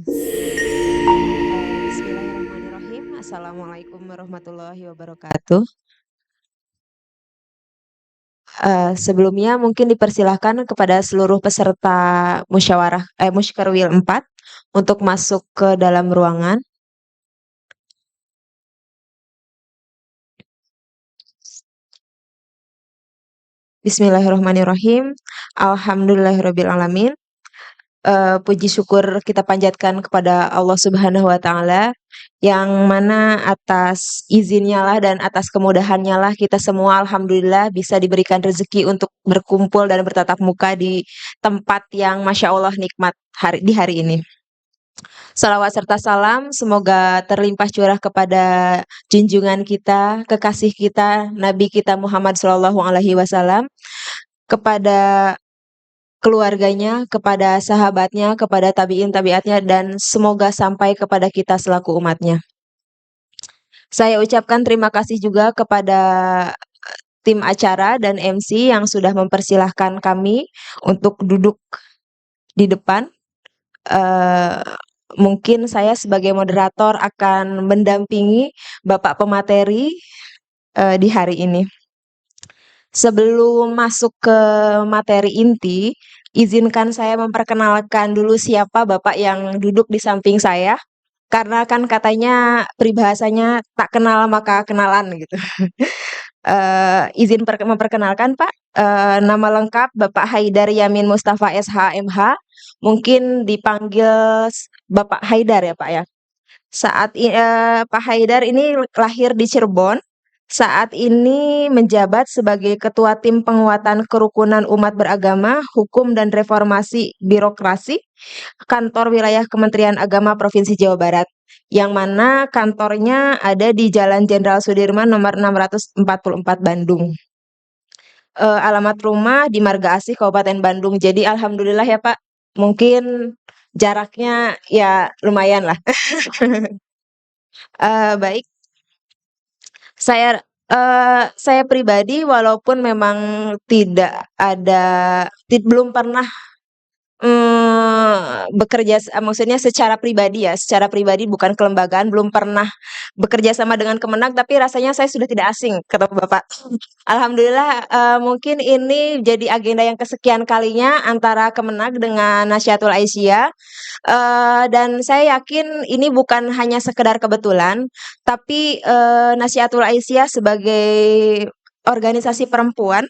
Bismillahirrahmanirrahim. Assalamualaikum warahmatullahi wabarakatuh. Sebelumnya mungkin dipersilahkan kepada seluruh peserta Musykerwil 4 untuk masuk ke dalam ruangan. Bismillahirrahmanirrahim. Alhamdulillahirabbil alamin. Puji syukur kita panjatkan kepada Allah Subhanahu wa taala, yang mana atas izinnya lah dan atas kemudahannya lah kita semua alhamdulillah bisa diberikan rezeki untuk berkumpul dan bertatap muka di tempat yang Masya Allah nikmat di hari ini. Salawat serta salam semoga terlimpah curah kepada junjungan kita, kekasih kita, Nabi kita Muhammad SAW, kepada keluarganya, kepada sahabatnya, kepada tabiin tabiatnya, dan semoga sampai kepada kita selaku umatnya. Saya ucapkan terima kasih juga kepada tim acara dan MC yang sudah mempersilahkan kami untuk duduk di depan. Mungkin saya sebagai moderator akan mendampingi Bapak pemateri di hari ini. Sebelum masuk ke materi inti, izinkan saya memperkenalkan dulu siapa Bapak yang duduk di samping saya. Karena kan katanya peribahasanya tak kenal maka kenalan gitu. Izin memperkenalkan Pak, nama lengkap Bapak Haidar Yamin Mustafa SH MH, mungkin dipanggil Bapak Haidar ya Pak ya. Pak Haidar ini lahir di Cirebon, saat ini menjabat sebagai Ketua Tim Penguatan Kerukunan Umat Beragama, Hukum dan Reformasi Birokrasi, Kantor Wilayah Kementerian Agama Provinsi Jawa Barat, yang mana kantornya ada di Jalan Jenderal Sudirman nomor 644 Bandung. Alamat rumah di Marga Asih, Kabupaten Bandung. Jadi alhamdulillah ya Pak, mungkin jaraknya ya lumayan lah. Baik, saya pribadi walaupun memang belum pernah bekerja, maksudnya secara pribadi ya, secara pribadi bukan kelembagaan, belum pernah bekerja sama dengan Kemenag, tapi rasanya saya sudah tidak asing, kata Bapak. Alhamdulillah, mungkin ini jadi agenda yang kesekian kalinya antara Kemenag dengan Nasyatul Aisyah, dan saya yakin ini bukan hanya sekedar kebetulan, tapi Nasyatul Aisyah sebagai organisasi perempuan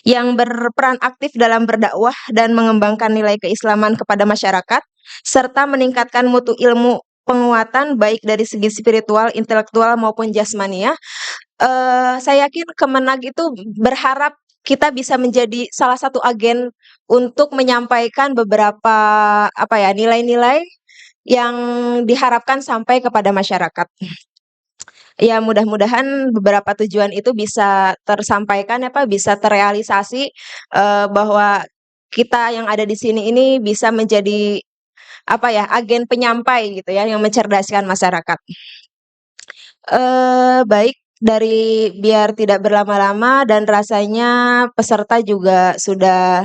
yang berperan aktif dalam berdakwah dan mengembangkan nilai keislaman kepada masyarakat, serta meningkatkan mutu ilmu penguatan baik dari segi spiritual, intelektual maupun jasmania. Saya yakin Kemenag itu berharap kita bisa menjadi salah satu agen untuk menyampaikan beberapa nilai-nilai yang diharapkan sampai kepada masyarakat. Ya mudah-mudahan beberapa tujuan itu bisa tersampaikan ya Pak, bisa terrealisasi, bahwa kita yang ada di sini ini bisa menjadi agen penyampai gitu ya, yang mencerdaskan masyarakat. Baik, biar tidak berlama-lama dan rasanya peserta juga sudah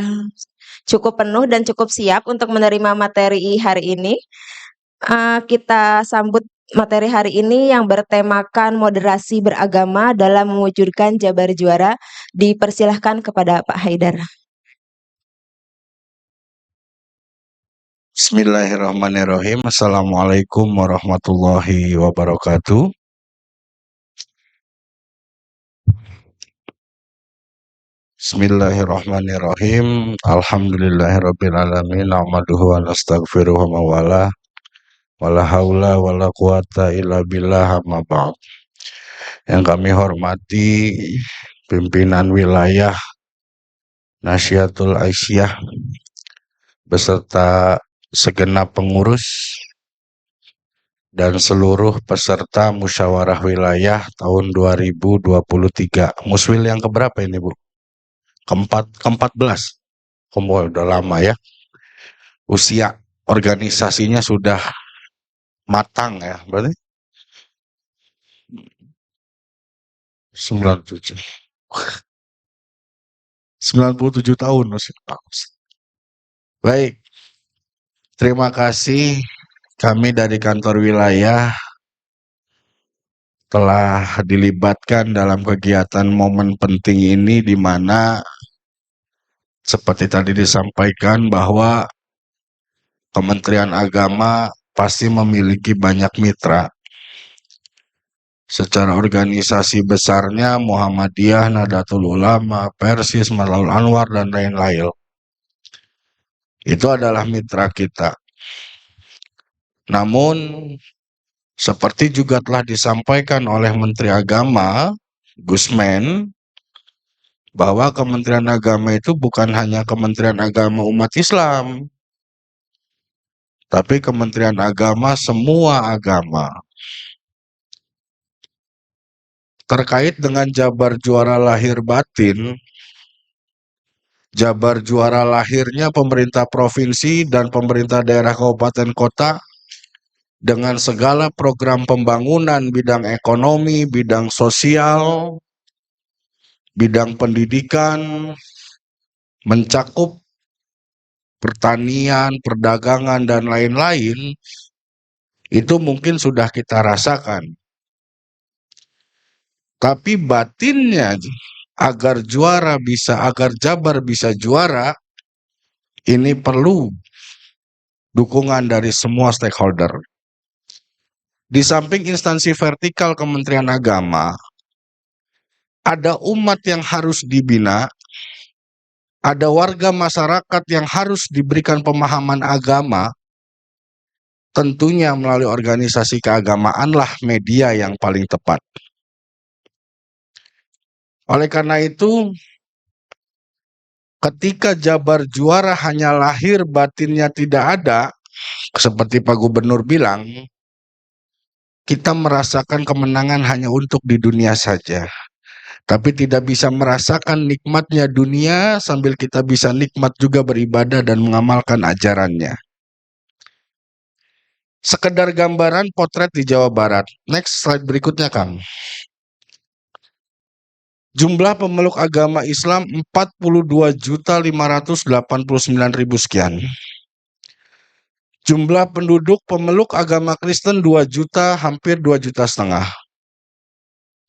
cukup penuh dan cukup siap untuk menerima materi hari ini. Kita sambut materi hari ini yang bertemakan moderasi beragama dalam mewujudkan Jabar Juara. Dipersilahkan kepada Pak Haidar. Bismillahirrahmanirrahim. Assalamualaikum warahmatullahi wabarakatuh. Bismillahirrahmanirrahim. Alhamdulillahirabbil alamin. Nahmaduhu wa nastaghfiruhu wa mawala. Wala haula wala quwata illa billah amma ba'd. Yang kami hormati pimpinan wilayah Nasyatul Aisyah beserta segenap pengurus dan seluruh peserta musyawarah wilayah tahun 2023. Muswil yang keberapa ini, Bu? Ke-14. Udah lama ya. Usia organisasinya sudah matang ya, berarti 97. 97 tahun usia. Baik. Terima kasih, kami dari kantor wilayah telah dilibatkan dalam kegiatan momen penting ini, di mana seperti tadi disampaikan bahwa Kementerian Agama pasti memiliki banyak mitra. Secara organisasi besarnya Muhammadiyah, Nahdlatul Ulama, Persis, Malaul Anwar, dan lain-lain. Itu adalah mitra kita. Namun, seperti juga telah disampaikan oleh Menteri Agama, Gusmen, bahwa Kementerian Agama itu bukan hanya Kementerian Agama umat Islam, tapi Kementerian Agama semua agama. Terkait dengan Jabar Juara Lahir Batin, Jabar Juara Lahirnya pemerintah provinsi dan pemerintah daerah kabupaten kota dengan segala program pembangunan bidang ekonomi, bidang sosial, bidang pendidikan, mencakup pertanian, perdagangan, dan lain-lain, itu mungkin sudah kita rasakan. Tapi batinnya, agar Jabar bisa juara, ini perlu dukungan dari semua stakeholder. Di samping instansi vertikal Kementerian Agama, ada umat yang harus dibina, ada warga masyarakat yang harus diberikan pemahaman agama, tentunya melalui organisasi keagamaanlah media yang paling tepat. Oleh karena itu, ketika Jabar juara hanya lahir batinnya tidak ada, seperti Pak Gubernur bilang, kita merasakan kemenangan hanya untuk di dunia saja. Tapi tidak bisa merasakan nikmatnya dunia sambil kita bisa nikmat juga beribadah dan mengamalkan ajarannya. Sekedar gambaran potret di Jawa Barat. Next slide berikutnya, Kang. Jumlah pemeluk agama Islam 42.589.000 sekian. Jumlah penduduk pemeluk agama Kristen 2 juta, hampir 2 juta setengah.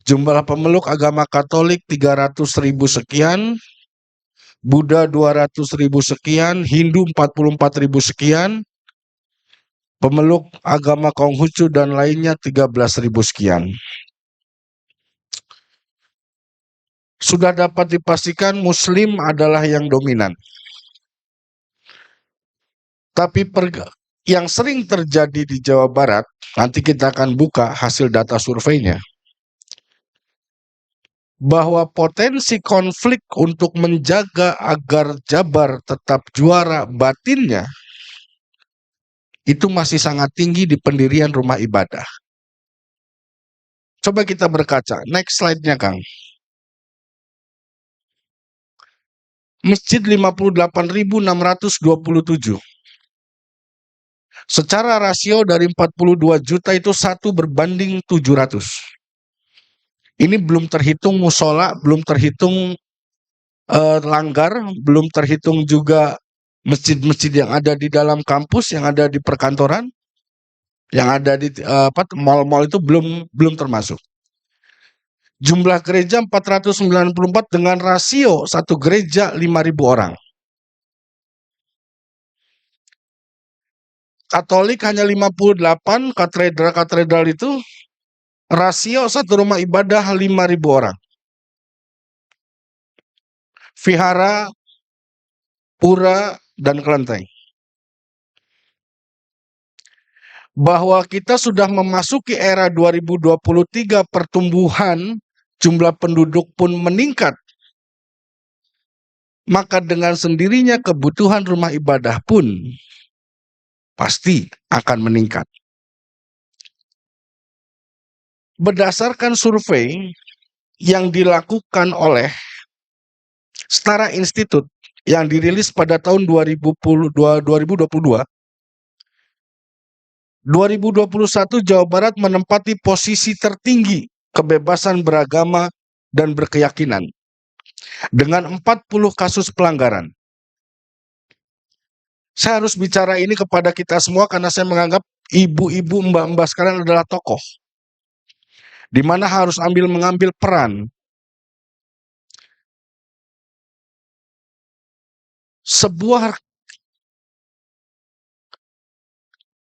Jumlah pemeluk agama Katolik 300.000 sekian, Buddha 200.000 sekian, Hindu 44.000 sekian, pemeluk agama Konghucu dan lainnya 13.000 sekian. Sudah dapat dipastikan Muslim adalah yang dominan. Tapi yang sering terjadi di Jawa Barat, nanti kita akan buka hasil data surveinya, bahwa potensi konflik untuk menjaga agar Jabar tetap juara batinnya itu masih sangat tinggi di pendirian rumah ibadah. Coba kita berkaca. Next slide-nya, Kang. Masjid 58.627. Secara rasio dari 42 juta itu 1 berbanding 700. Ini belum terhitung musola, belum terhitung langgar, belum terhitung juga masjid-masjid yang ada di dalam kampus, yang ada di perkantoran, yang ada di mal-mal itu belum termasuk. Jumlah gereja 494 dengan rasio satu gereja 5.000 orang. Katolik hanya 58, katedral itu rasio satu rumah ibadah 5.000 orang. Vihara, pura, dan kelenteng. Bahwa kita sudah memasuki era 2023, pertumbuhan jumlah penduduk pun meningkat, maka dengan sendirinya kebutuhan rumah ibadah pun pasti akan meningkat. Berdasarkan survei yang dilakukan oleh Setara Institute yang dirilis pada tahun 2022, 2021 Jawa Barat menempati posisi tertinggi kebebasan beragama dan berkeyakinan dengan 40 kasus pelanggaran. Saya harus bicara ini kepada kita semua karena saya menganggap ibu-ibu, mbak-mbak sekarang adalah tokoh, di mana harus mengambil peran.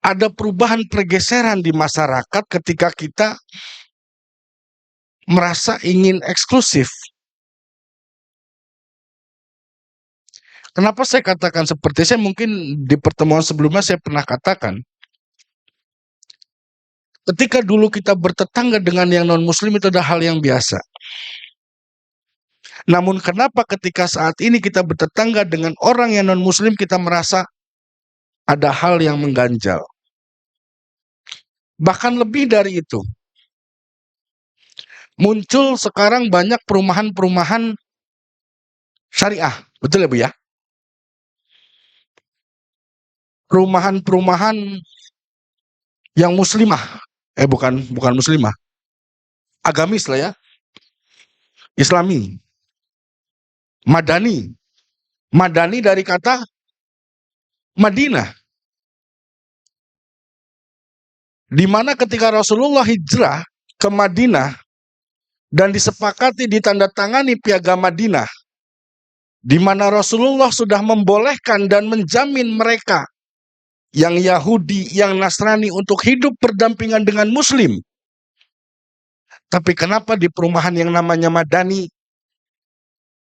Ada perubahan pergeseran di masyarakat ketika kita merasa ingin eksklusif. Kenapa saya katakan seperti saya mungkin di pertemuan sebelumnya saya pernah katakan, ketika dulu kita bertetangga dengan yang non-muslim itu adalah hal yang biasa. Namun kenapa ketika saat ini kita bertetangga dengan orang yang non-muslim kita merasa ada hal yang mengganjal. Bahkan lebih dari itu. Muncul sekarang banyak perumahan-perumahan syariah. Betul ya Bu ya? Perumahan-perumahan yang muslimah. Bukan muslimah. Agamis lah ya. Islami. Madani. Madani dari kata Madinah. Di mana ketika Rasulullah hijrah ke Madinah dan disepakati ditandatangani Piagam Madinah, di mana Rasulullah sudah membolehkan dan menjamin mereka yang Yahudi, yang Nasrani untuk hidup berdampingan dengan Muslim. Tapi kenapa di perumahan yang namanya Madani,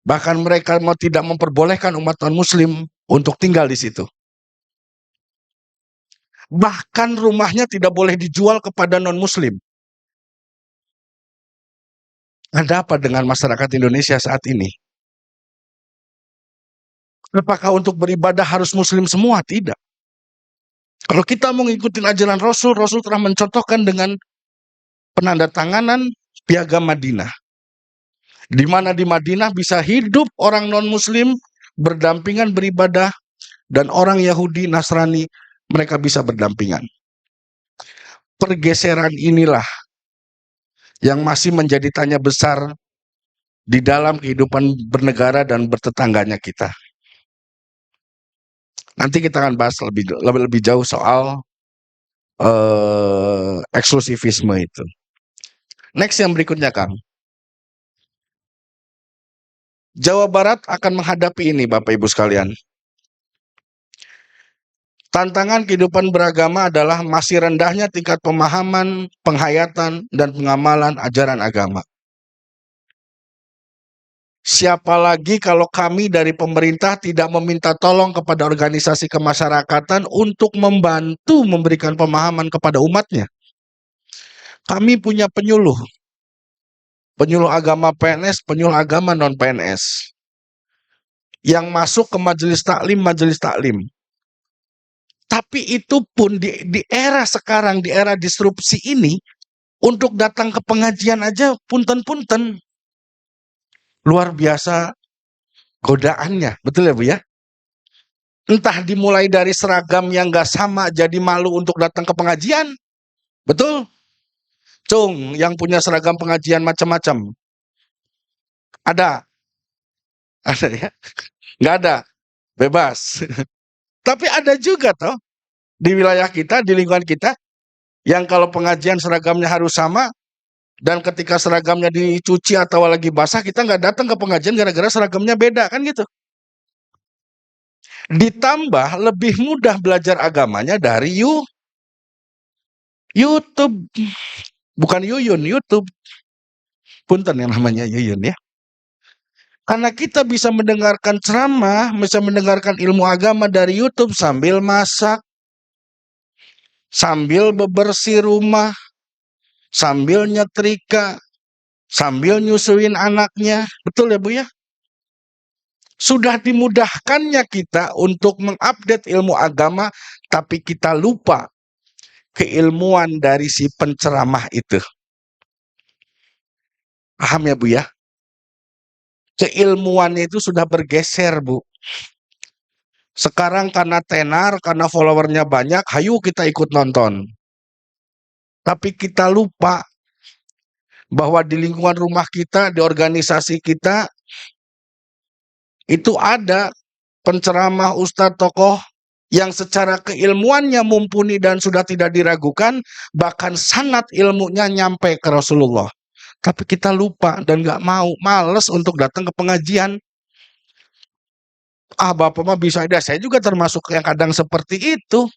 bahkan mereka mau tidak memperbolehkan umat non-Muslim untuk tinggal di situ? Bahkan rumahnya tidak boleh dijual kepada non-Muslim. Ada apa dengan masyarakat Indonesia saat ini? Apakah untuk beribadah harus Muslim semua? Tidak. Kalau kita mau ngikutin ajaran Rasul, Rasul telah mencontohkan dengan penandatanganan Piagam Madinah. Di mana di Madinah bisa hidup orang non-Muslim berdampingan beribadah dan orang Yahudi, Nasrani mereka bisa berdampingan. Pergeseran inilah yang masih menjadi tanya besar di dalam kehidupan bernegara dan bertetangganya kita. Nanti kita akan bahas lebih jauh soal eksklusivisme itu. Next yang berikutnya, Kang. Jawa Barat akan menghadapi ini, Bapak Ibu sekalian. Tantangan kehidupan beragama adalah masih rendahnya tingkat pemahaman, penghayatan, dan pengamalan ajaran agama. Siapa lagi kalau kami dari pemerintah tidak meminta tolong kepada organisasi kemasyarakatan untuk membantu memberikan pemahaman kepada umatnya. Kami punya penyuluh agama PNS, penyuluh agama non-PNS, yang masuk ke majelis taklim. Tapi itu pun di era sekarang, di era disrupsi ini, untuk datang ke pengajian aja punten-punten. Luar biasa godaannya, betul ya Bu ya? Entah dimulai dari seragam yang gak sama jadi malu untuk datang ke pengajian, betul? Cung, yang punya seragam pengajian macam-macam. Ada ya? Nggak ada, bebas. Tapi ada juga toh di wilayah kita, di lingkungan kita, yang kalau pengajian seragamnya harus sama, dan ketika seragamnya dicuci atau lagi basah, kita nggak datang ke pengajian gara-gara seragamnya beda, kan gitu. Ditambah lebih mudah belajar agamanya dari YouTube. Bukan Yuyun, YouTube. Punten yang namanya Yuyun ya. Karena kita bisa mendengarkan ceramah, bisa mendengarkan ilmu agama dari YouTube sambil masak, sambil bebersih rumah, sambil nyetrika, sambil nyusuin anaknya. Betul ya Bu ya? Sudah dimudahkannya kita untuk mengupdate ilmu agama, tapi kita lupa keilmuan dari si penceramah itu. Paham ya Bu ya? Keilmuannya itu sudah bergeser Bu. Sekarang karena tenar, karena followernya banyak, hayu kita ikut nonton. Tapi kita lupa bahwa di lingkungan rumah kita, di organisasi kita, itu ada penceramah, ustadz, tokoh yang secara keilmuannya mumpuni dan sudah tidak diragukan, bahkan sanad ilmunya nyampe ke Rasulullah. Tapi kita lupa dan nggak mau, males untuk datang ke pengajian. Ah, Bapak mah bisa aja. Saya juga termasuk yang kadang seperti itu.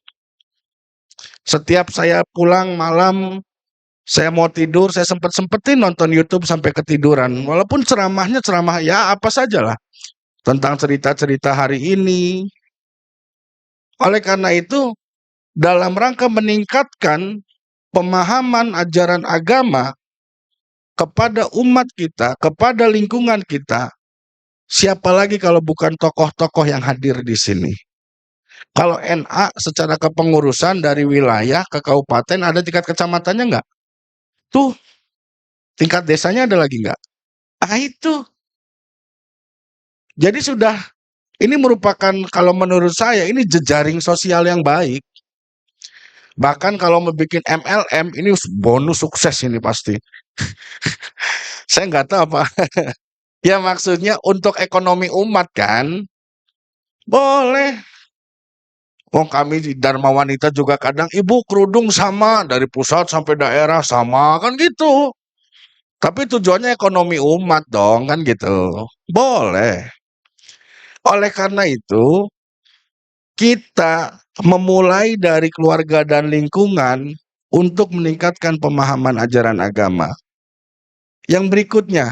Setiap saya pulang malam, saya mau tidur, saya sempet-sempetin nonton YouTube sampai ketiduran. Walaupun ceramahnya ceramah ya apa sajalah. Tentang cerita-cerita hari ini. Oleh karena itu, dalam rangka meningkatkan pemahaman ajaran agama kepada umat kita, kepada lingkungan kita, siapa lagi kalau bukan tokoh-tokoh yang hadir di sini? Kalau NA secara kepengurusan dari wilayah ke kabupaten ada tingkat kecamatannya nggak? Tuh, tingkat desanya ada lagi nggak? Ah itu. Jadi ini merupakan kalau menurut saya ini jejaring sosial yang baik. Bahkan kalau mau bikin MLM ini bonus sukses ini pasti. Saya nggak tahu apa. Ya maksudnya untuk ekonomi umat kan, boleh. Oh kami di Dharma Wanita juga kadang, ibu kerudung sama, dari pusat sampai daerah sama, kan gitu. Tapi tujuannya ekonomi umat dong, kan gitu. Boleh. Oleh karena itu, kita memulai dari keluarga dan lingkungan untuk meningkatkan pemahaman ajaran agama. Yang berikutnya,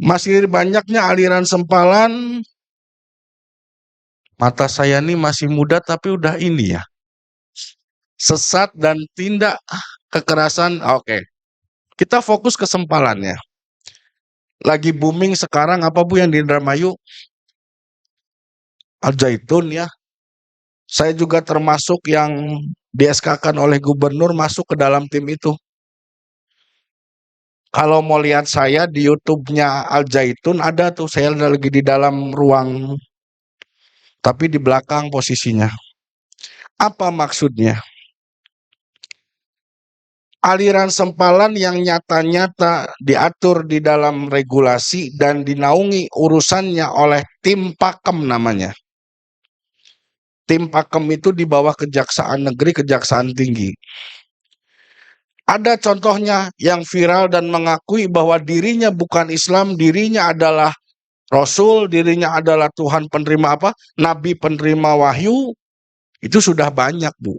masih banyaknya aliran sempalan. Mata saya nih masih muda tapi udah ini ya. Sesat dan tindak kekerasan. Oke. Kita fokus ke sempalannya. Lagi booming sekarang apa Bu yang di Indramayu? Al-Zaitun ya. Saya juga termasuk yang di-SK-kan oleh gubernur masuk ke dalam tim itu. Kalau mau lihat saya di YouTube-nya Al-Zaitun ada tuh, saya lagi di dalam ruang, tapi di belakang posisinya. Apa maksudnya? Aliran sempalan yang nyata-nyata diatur di dalam regulasi dan dinaungi urusannya oleh tim pakem namanya. Tim pakem itu di bawah Kejaksaan Negeri, Kejaksaan Tinggi. Ada contohnya yang viral dan mengakui bahwa dirinya bukan Islam, dirinya adalah Rasul, dirinya adalah Tuhan penerima apa? Nabi penerima wahyu. Itu sudah banyak, Bu.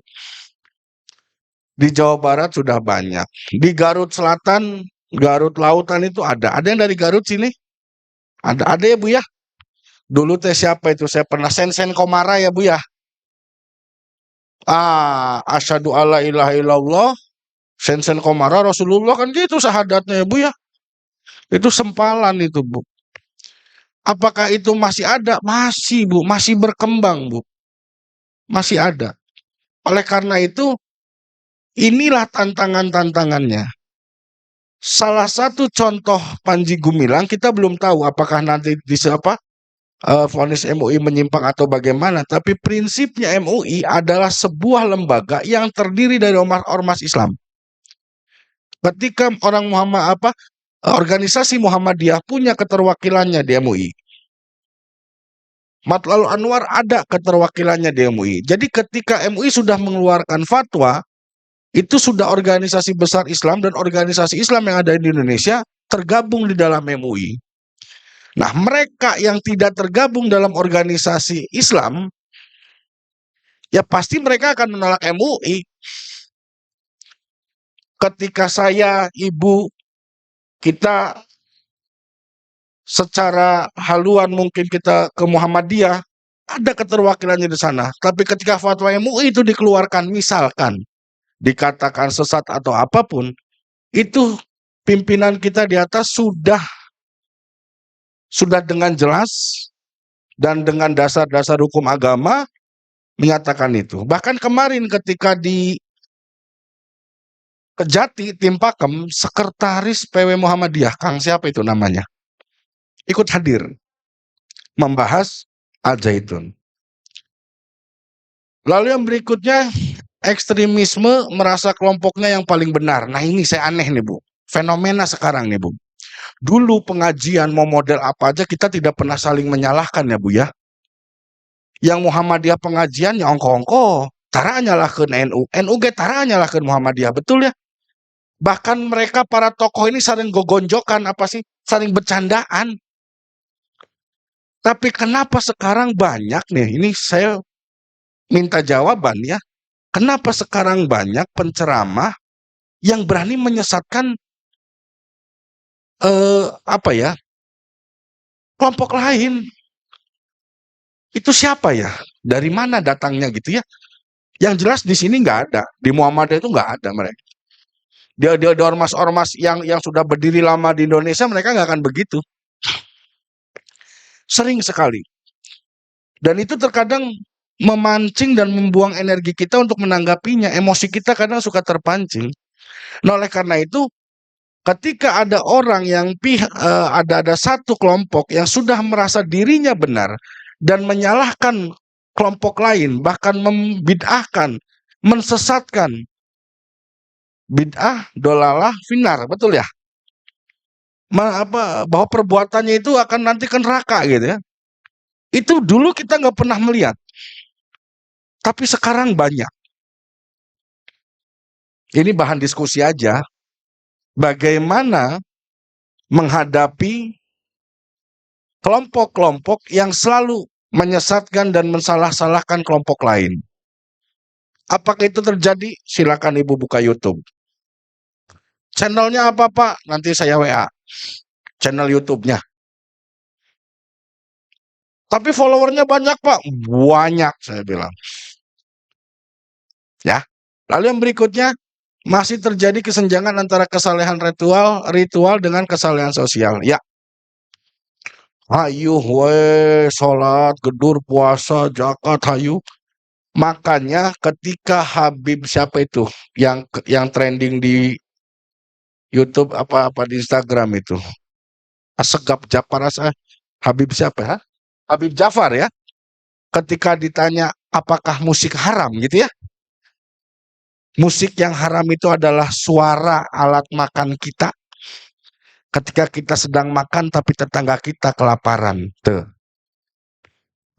Di Jawa Barat sudah banyak. Di Garut Selatan, Garut Lautan itu ada. Ada yang dari Garut sini? Ada ya Bu ya? Dulu teh siapa itu? Saya pernah Sensen Komara ya Bu ya? Asyhadu alla ilaha illallah. Sensen Komara Rasulullah kan gitu syahadatnya ya Bu ya? Itu sempalan itu Bu. Apakah itu masih ada? Masih Bu, masih berkembang Bu. Masih ada. Oleh karena itu, inilah tantangan-tantangannya. Salah satu contoh Panji Gumilang, kita belum tahu apakah nanti bisa vonis MUI menyimpang atau bagaimana, tapi prinsipnya MUI adalah sebuah lembaga yang terdiri dari ormas Islam. Ketika organisasi Muhammadiyah punya keterwakilannya di MUI. Matlaul Anwar ada keterwakilannya di MUI. Jadi ketika MUI sudah mengeluarkan fatwa, itu sudah organisasi besar Islam dan organisasi Islam yang ada di Indonesia tergabung di dalam MUI. Nah, mereka yang tidak tergabung dalam organisasi Islam, ya pasti mereka akan menolak MUI. Ketika saya, ibu, kita secara haluan mungkin kita ke Muhammadiyah, ada keterwakilannya di sana. Tapi ketika fatwa MUI itu dikeluarkan, misalkan dikatakan sesat atau apapun, itu pimpinan kita di atas sudah dengan jelas dan dengan dasar-dasar hukum agama menyatakan itu. Bahkan kemarin ketika di Kejati, tim Pakem, sekretaris PW Muhammadiyah, Kang siapa itu namanya, ikut hadir membahas Al-Zaitun. Lalu yang berikutnya, ekstremisme merasa kelompoknya yang paling benar. Nah ini saya aneh nih Bu, fenomena sekarang nih Bu. Dulu pengajian mau model apa aja kita tidak pernah saling menyalahkan ya Bu ya. Yang Muhammadiyah pengajian ya ongko-ongko. Tara nyalahkeun NU. NU ge tara nyalahkeun Muhammadiyah, betul ya? Bahkan mereka para tokoh ini saling gogonjokan, apa sih? Saling bercandaan. Tapi kenapa sekarang banyak nih? Ini saya minta jawaban ya. Kenapa sekarang banyak penceramah yang berani menyesatkan apa ya? Kelompok lain. Itu siapa ya? Dari mana datangnya gitu ya? Yang jelas di sini nggak ada. Di Muhammadiyah itu nggak ada mereka. Dia ormas-ormas yang sudah berdiri lama di Indonesia, mereka nggak akan begitu. Sering sekali. Dan itu terkadang memancing dan membuang energi kita untuk menanggapinya. Emosi kita kadang suka terpancing. Nah, oleh karena itu, ketika ada orang yang ada satu kelompok yang sudah merasa dirinya benar dan menyalahkan kelompok lain, bahkan membid'ahkan, mensesatkan, bid'ah, dolalah, finar, betul ya? Bahwa perbuatannya itu akan nanti ke neraka gitu ya. Itu dulu kita nggak pernah melihat, tapi sekarang banyak. Ini bahan diskusi aja. Bagaimana menghadapi kelompok-kelompok yang selalu menyesatkan dan mensalah-salahkan kelompok lain. Apakah itu terjadi? Silakan Ibu buka YouTube. Channelnya apa Pak? Nanti saya WA. Channel YouTube-nya. Tapi followernya banyak Pak. Banyak saya bilang. Ya. Lalu yang berikutnya, masih terjadi kesenjangan antara kesalehan ritual dengan kesalehan sosial. Ya. Hayu we salat, gedur, puasa, zakat, hayu. Makanya ketika Habib siapa itu yang trending di YouTube apa di Instagram itu. Asegap Japar Habib siapa ya? Habib Jafar ya. Ketika ditanya apakah musik haram gitu ya. Musik yang haram itu adalah suara alat makan kita. Ketika kita sedang makan tapi tetangga kita kelaparan. Tuh.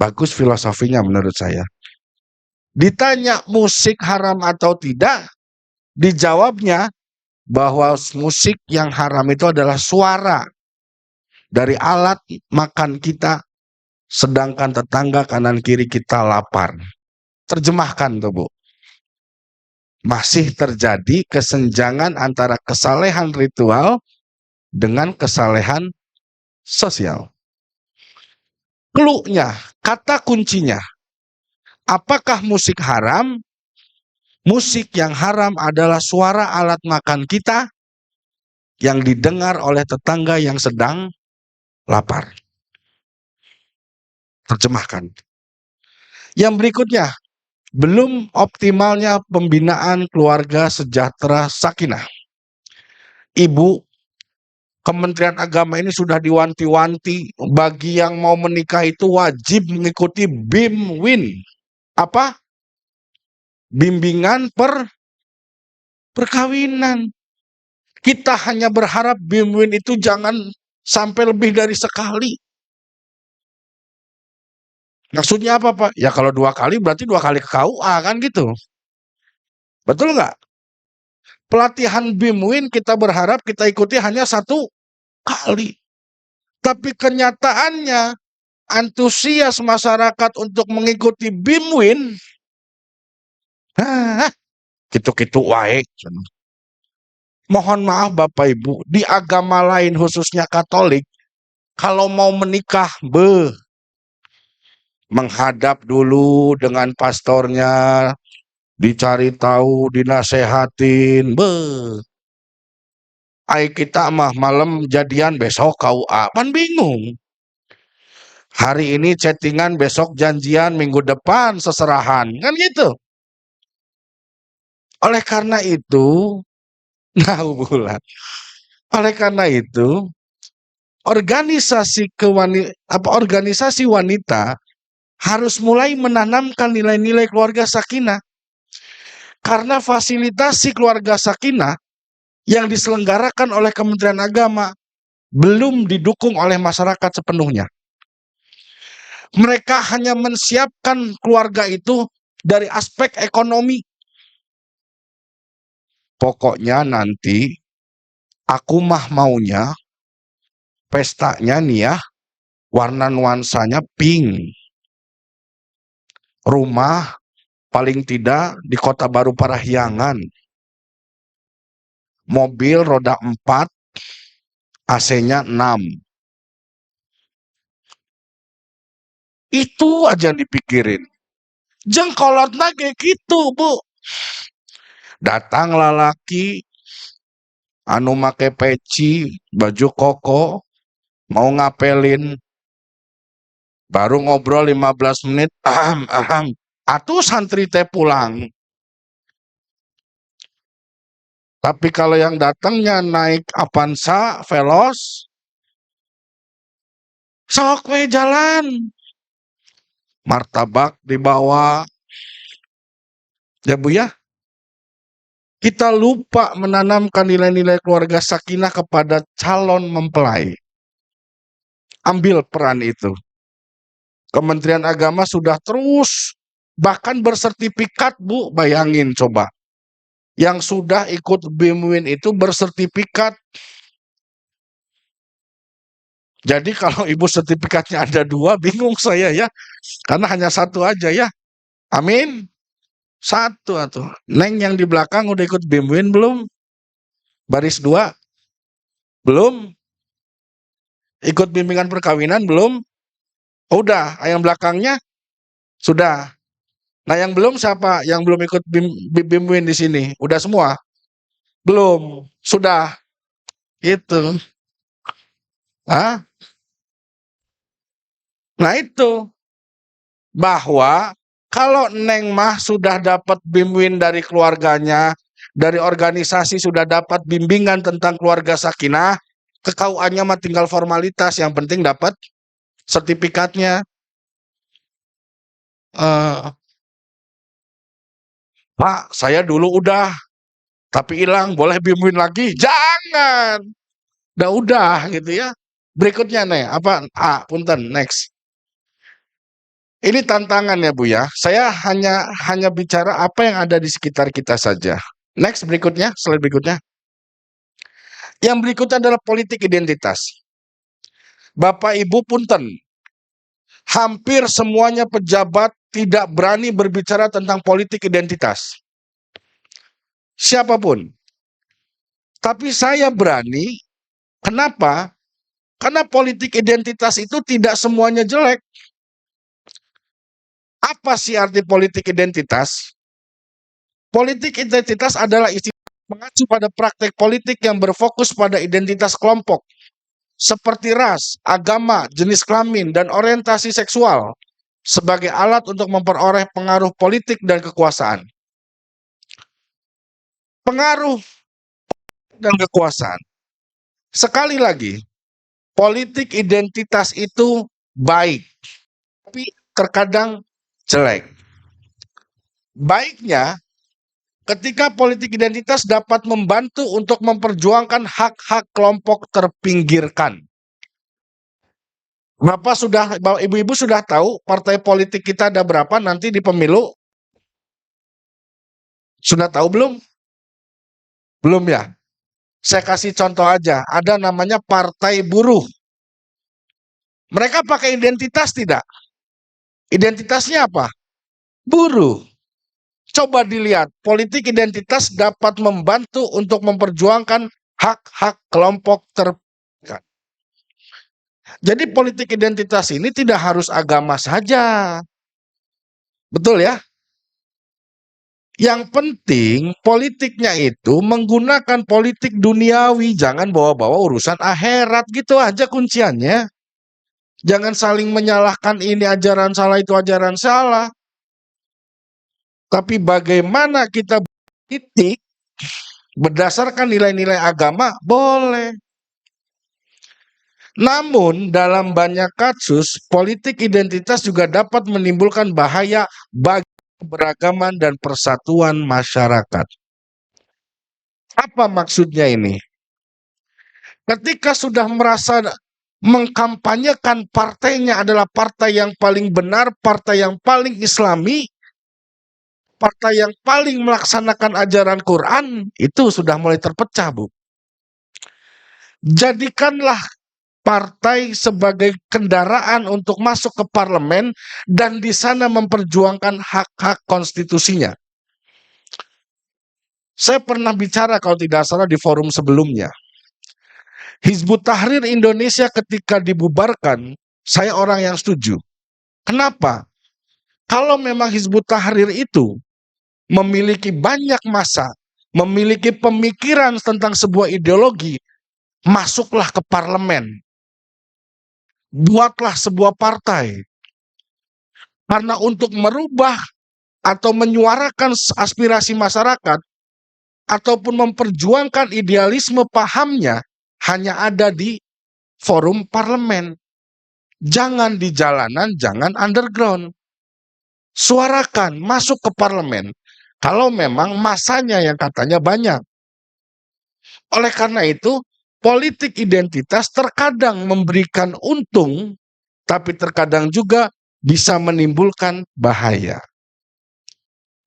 Bagus filosofinya menurut saya. Ditanya musik haram atau tidak, dijawabnya bahwa musik yang haram itu adalah suara dari alat makan kita, sedangkan tetangga kanan kiri kita lapar. Terjemahkan tuh Bu. Masih terjadi kesenjangan antara kesalehan ritual dengan kesalehan sosial. Clue-nya, kata kuncinya, apakah musik haram? Musik yang haram adalah suara alat makan kita yang didengar oleh tetangga yang sedang lapar. Terjemahkan. Yang berikutnya, belum optimalnya pembinaan keluarga sejahtera sakinah. Ibu, Kementerian Agama ini sudah diwanti-wanti bagi yang mau menikah itu wajib mengikuti BIM-WIN. Apa? Bimbingan perkawinan. Kita hanya berharap BIM-WIN itu jangan sampai lebih dari sekali. Maksudnya apa Pak? Ya kalau 2 kali berarti 2 kali ke KUA kan gitu. Betul nggak? Pelatihan BIM-WIN kita berharap kita ikuti hanya 1 kali. Tapi kenyataannya antusias masyarakat untuk mengikuti BIM-WIN gitu-gitu wae. Mohon maaf Bapak Ibu, di agama lain khususnya Katolik, kalau mau menikah, menghadap dulu dengan pastornya, dicari tahu, dinasehatin, Ai kita mah malam jadian besok KUA, kan bingung. Hari ini chattingan, besok janjian, minggu depan seserahan, kan gitu. Oleh karena itu, bulan. Oleh karena itu, organisasi wanita harus mulai menanamkan nilai-nilai keluarga sakinah. Karena fasilitasi keluarga sakinah yang diselenggarakan oleh Kementerian Agama belum didukung oleh masyarakat sepenuhnya. Mereka hanya menyiapkan keluarga itu dari aspek ekonomi. Pokoknya nanti aku mah maunya pestanya nih ya, warna nuansanya pink. Rumah paling tidak di Kota Baru Parahyangan. Mobil roda 4, AC-nya 6. Itu aja yang dipikirin. Jengkolotna kayak gitu, Bu. Datang lelaki anu make peci, baju koko, mau ngapelin, baru ngobrol 15 menit, aham. Atuh santri teh pulang. Tapi kalau yang datangnya naik Avanza, Veloz, sok we jalan. Martabak dibawa. Ya Bu ya, kita lupa menanamkan nilai-nilai keluarga sakinah kepada calon mempelai. Ambil peran itu. Kementerian Agama sudah terus, bahkan bersertifikat Bu, bayangin coba. Yang sudah ikut BIMWIN itu bersertifikat. Jadi kalau ibu sertifikatnya ada 2, bingung saya ya. Karena hanya 1 aja ya. Amin. 1 atuh. Neng yang di belakang udah ikut BIMWIN belum? Baris 2? Belum? Ikut bimbingan perkawinan belum? Oh, udah. Yang belakangnya? Sudah. Nah yang belum siapa? Yang belum ikut BIMWIN di sini? Udah semua? Belum. Sudah. Itu. Hah? Nah itu. Bahwa kalau Neng mah sudah dapat BIMWIN dari keluarganya, dari organisasi sudah dapat bimbingan tentang keluarga sakinah, ke KUA-nya mah tinggal formalitas, yang penting dapat sertifikatnya. Pak, saya dulu udah, tapi hilang, boleh BIMWIN lagi? Jangan. Udah gitu ya. Berikutnya nih, apa? Punten, next. Ini tantangan ya Bu ya. Saya hanya bicara apa yang ada di sekitar kita saja. Next berikutnya, slide berikutnya. Yang berikutnya adalah politik identitas. Bapak Ibu punten, hampir semuanya pejabat tidak berani berbicara tentang politik identitas. Siapapun. Tapi saya berani. Kenapa? Karena politik identitas itu tidak semuanya jelek. Apa sih arti politik identitas? Politik identitas adalah istilah mengacu pada praktek politik yang berfokus pada identitas kelompok, seperti ras, agama, jenis kelamin, dan orientasi seksual, sebagai alat untuk memperoleh pengaruh politik dan kekuasaan. Pengaruh dan kekuasaan. Sekali lagi, politik identitas itu baik, tapi terkadang jelek. Baiknya, ketika politik identitas dapat membantu untuk memperjuangkan hak-hak kelompok terpinggirkan. Bapak Ibu-ibu sudah tahu partai politik kita ada berapa nanti di pemilu? Sudah tahu belum? Belum ya? Saya kasih contoh aja, ada namanya Partai Buruh. Mereka pakai identitas tidak? Identitasnya apa? Buruh. Coba dilihat, politik identitas dapat membantu untuk memperjuangkan hak-hak kelompok terpinggirkan. Jadi politik identitas ini tidak harus agama saja. Betul ya? Yang penting politiknya itu menggunakan politik duniawi, jangan bawa-bawa urusan akhirat, gitu aja kunciannya. Jangan saling menyalahkan ini ajaran salah, itu ajaran salah. Tapi bagaimana kita politik berdasarkan nilai-nilai agama, boleh. Namun dalam banyak kasus, politik identitas juga dapat menimbulkan bahaya bagi keberagaman dan persatuan masyarakat. Apa maksudnya ini? Ketika sudah merasa mengkampanyekan partainya adalah partai yang paling benar, partai yang paling islami, partai yang paling melaksanakan ajaran Quran, itu sudah mulai terpecah, Bu. Jadikanlah partai sebagai kendaraan untuk masuk ke parlemen dan di sana memperjuangkan hak-hak konstitusinya. Saya pernah bicara kalau tidak salah di forum sebelumnya. Hizbut Tahrir Indonesia ketika dibubarkan, saya orang yang setuju. Kenapa? Kalau memang Hizbut Tahrir itu memiliki banyak massa, memiliki pemikiran tentang sebuah ideologi, masuklah ke parlemen. Buatlah sebuah partai. Karena untuk merubah atau menyuarakan aspirasi masyarakat ataupun memperjuangkan idealisme pahamnya hanya ada di forum parlemen. Jangan di jalanan, jangan underground. Suarakan, masuk ke parlemen. Kalau memang masanya yang katanya banyak. Oleh karena itu, politik identitas terkadang memberikan untung, tapi terkadang juga bisa menimbulkan bahaya.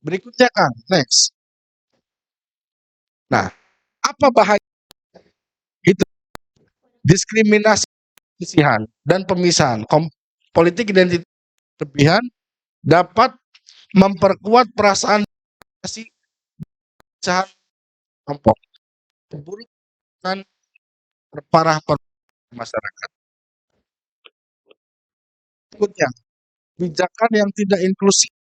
Berikutnya, Kang, next. Nah, apa bahaya itu? Diskriminasi pemilihan dan pemisahan. Politik identitas berlebihan dapat memperkuat perasaan jahat kelompok, keburukan perparah masyarakat. Berikutnya, kebijakan yang tidak inklusif,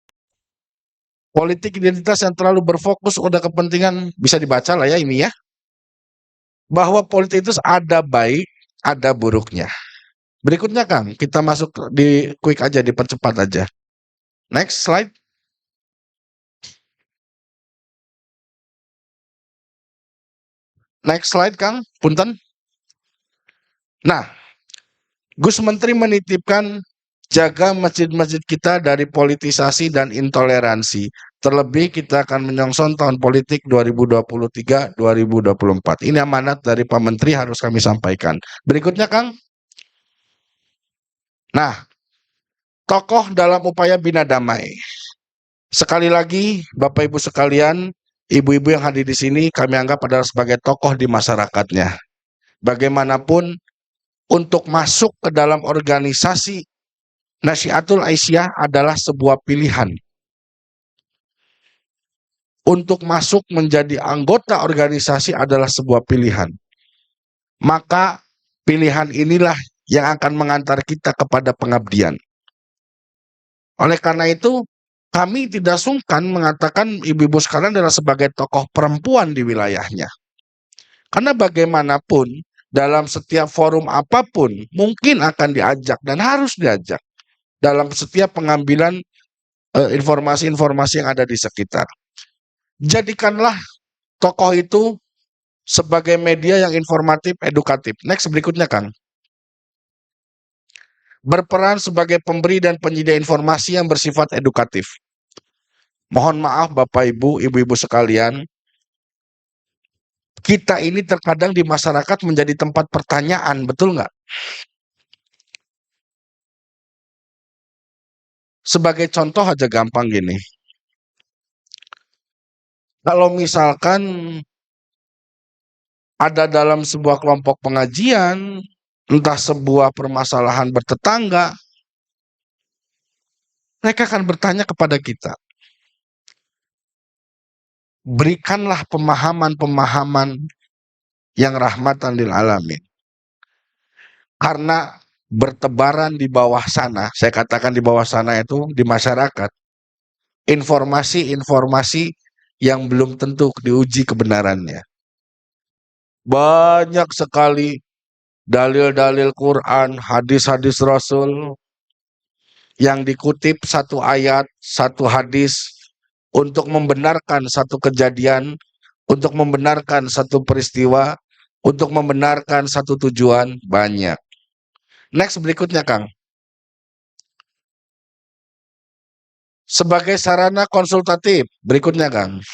politik identitas yang terlalu berfokus pada kepentingan, bisa dibaca lah ya ini ya, bahwa politik itu ada baik, ada buruknya. Berikutnya Kang, kita masuk di quick aja, dipercepat aja. Next slide. Next slide Kang, punten. Nah, Gus Menteri menitipkan jaga masjid-masjid kita dari politisasi dan intoleransi. Terlebih kita akan menyongsong tahun politik 2023-2024. Ini amanat dari Pak Menteri harus kami sampaikan. Berikutnya Kang. Nah, tokoh dalam upaya bina damai. Sekali lagi, Bapak Ibu sekalian, ibu-ibu yang hadir di sini kami anggap adalah sebagai tokoh di masyarakatnya. Bagaimanapun, untuk masuk ke dalam organisasi Nasyiatul Aisyah adalah sebuah pilihan. Untuk masuk menjadi anggota organisasi adalah sebuah pilihan. Maka pilihan inilah yang akan mengantar kita kepada pengabdian. Oleh karena itu, kami tidak sungkan mengatakan ibu-ibu sekalian adalah sebagai tokoh perempuan di wilayahnya. Karena bagaimanapun, dalam setiap forum apapun, mungkin akan diajak dan harus diajak dalam setiap pengambilan informasi-informasi yang ada di sekitar. Jadikanlah tokoh itu sebagai media yang informatif, edukatif. Next, berikutnya Kang. Berperan sebagai pemberi dan penyedia informasi yang bersifat edukatif. Mohon maaf Bapak Ibu, ibu-ibu sekalian, kita ini terkadang di masyarakat menjadi tempat pertanyaan, betul nggak? Sebagai contoh aja gampang gini. Kalau misalkan ada dalam sebuah kelompok pengajian, entah sebuah permasalahan bertetangga, mereka akan bertanya kepada kita. Berikanlah pemahaman-pemahaman yang rahmatan lil alamin. Karena bertebaran di bawah sana, saya katakan di bawah sana itu di masyarakat, informasi-informasi yang belum tentu diuji kebenarannya. Banyak sekali dalil-dalil Quran, hadis-hadis Rasul yang dikutip satu ayat, satu hadis untuk membenarkan satu kejadian, untuk membenarkan satu peristiwa, untuk membenarkan satu tujuan, banyak. Next, berikutnya Kang. Sebagai sarana konsultatif, berikutnya Kang.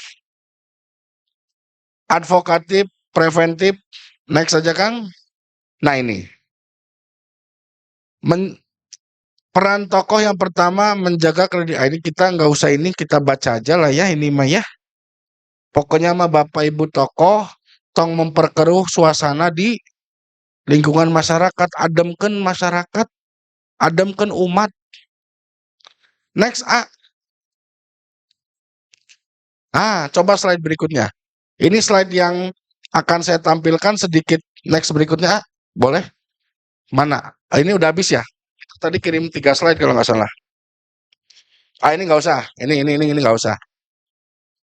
Advokatif, preventif, next saja Kang. Nah ini, Peran tokoh yang pertama menjaga ini kita nggak usah ini, kita baca aja lah ya ini mah ya. Pokoknya mah Bapak Ibu tokoh tong memperkeruh suasana di lingkungan masyarakat, ademken umat. Next coba slide berikutnya. Ini slide yang akan saya tampilkan sedikit. Next berikutnya, boleh? Mana? Ini udah habis ya? Tadi kirim 3 slide kalau nggak salah. Ini nggak usah. Ini nggak usah.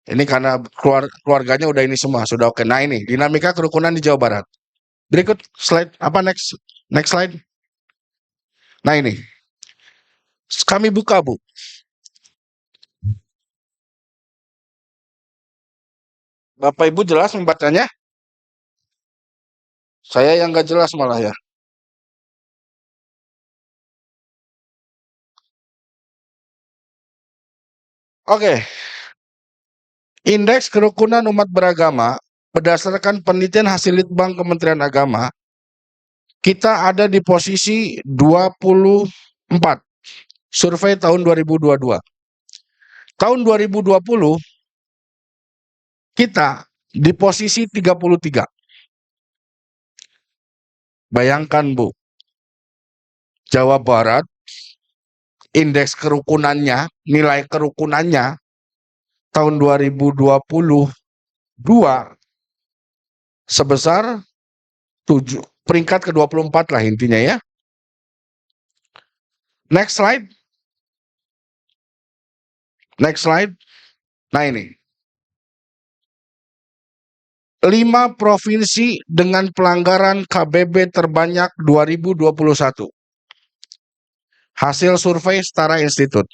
Ini karena keluarganya udah ini semua, sudah oke. Nah ini, dinamika kerukunan di Jawa Barat. Berikut slide, next slide. Nah ini, kami buka Bu. Bapak Ibu jelas membacanya? Saya yang nggak jelas malah ya. Oke. Indeks kerukunan umat beragama berdasarkan penelitian hasil Litbang Kementerian Agama, kita ada di posisi 24. Survei tahun 2022. Tahun 2020 kita di posisi 33. Bayangkan Bu, Jawa Barat indeks kerukunannya, nilai kerukunannya tahun 2022 sebesar peringkat ke-24 lah intinya ya. Next slide. Next slide. Nah ini. 5 provinsi dengan pelanggaran KBB terbanyak 2021. Hasil survei Setara Institut.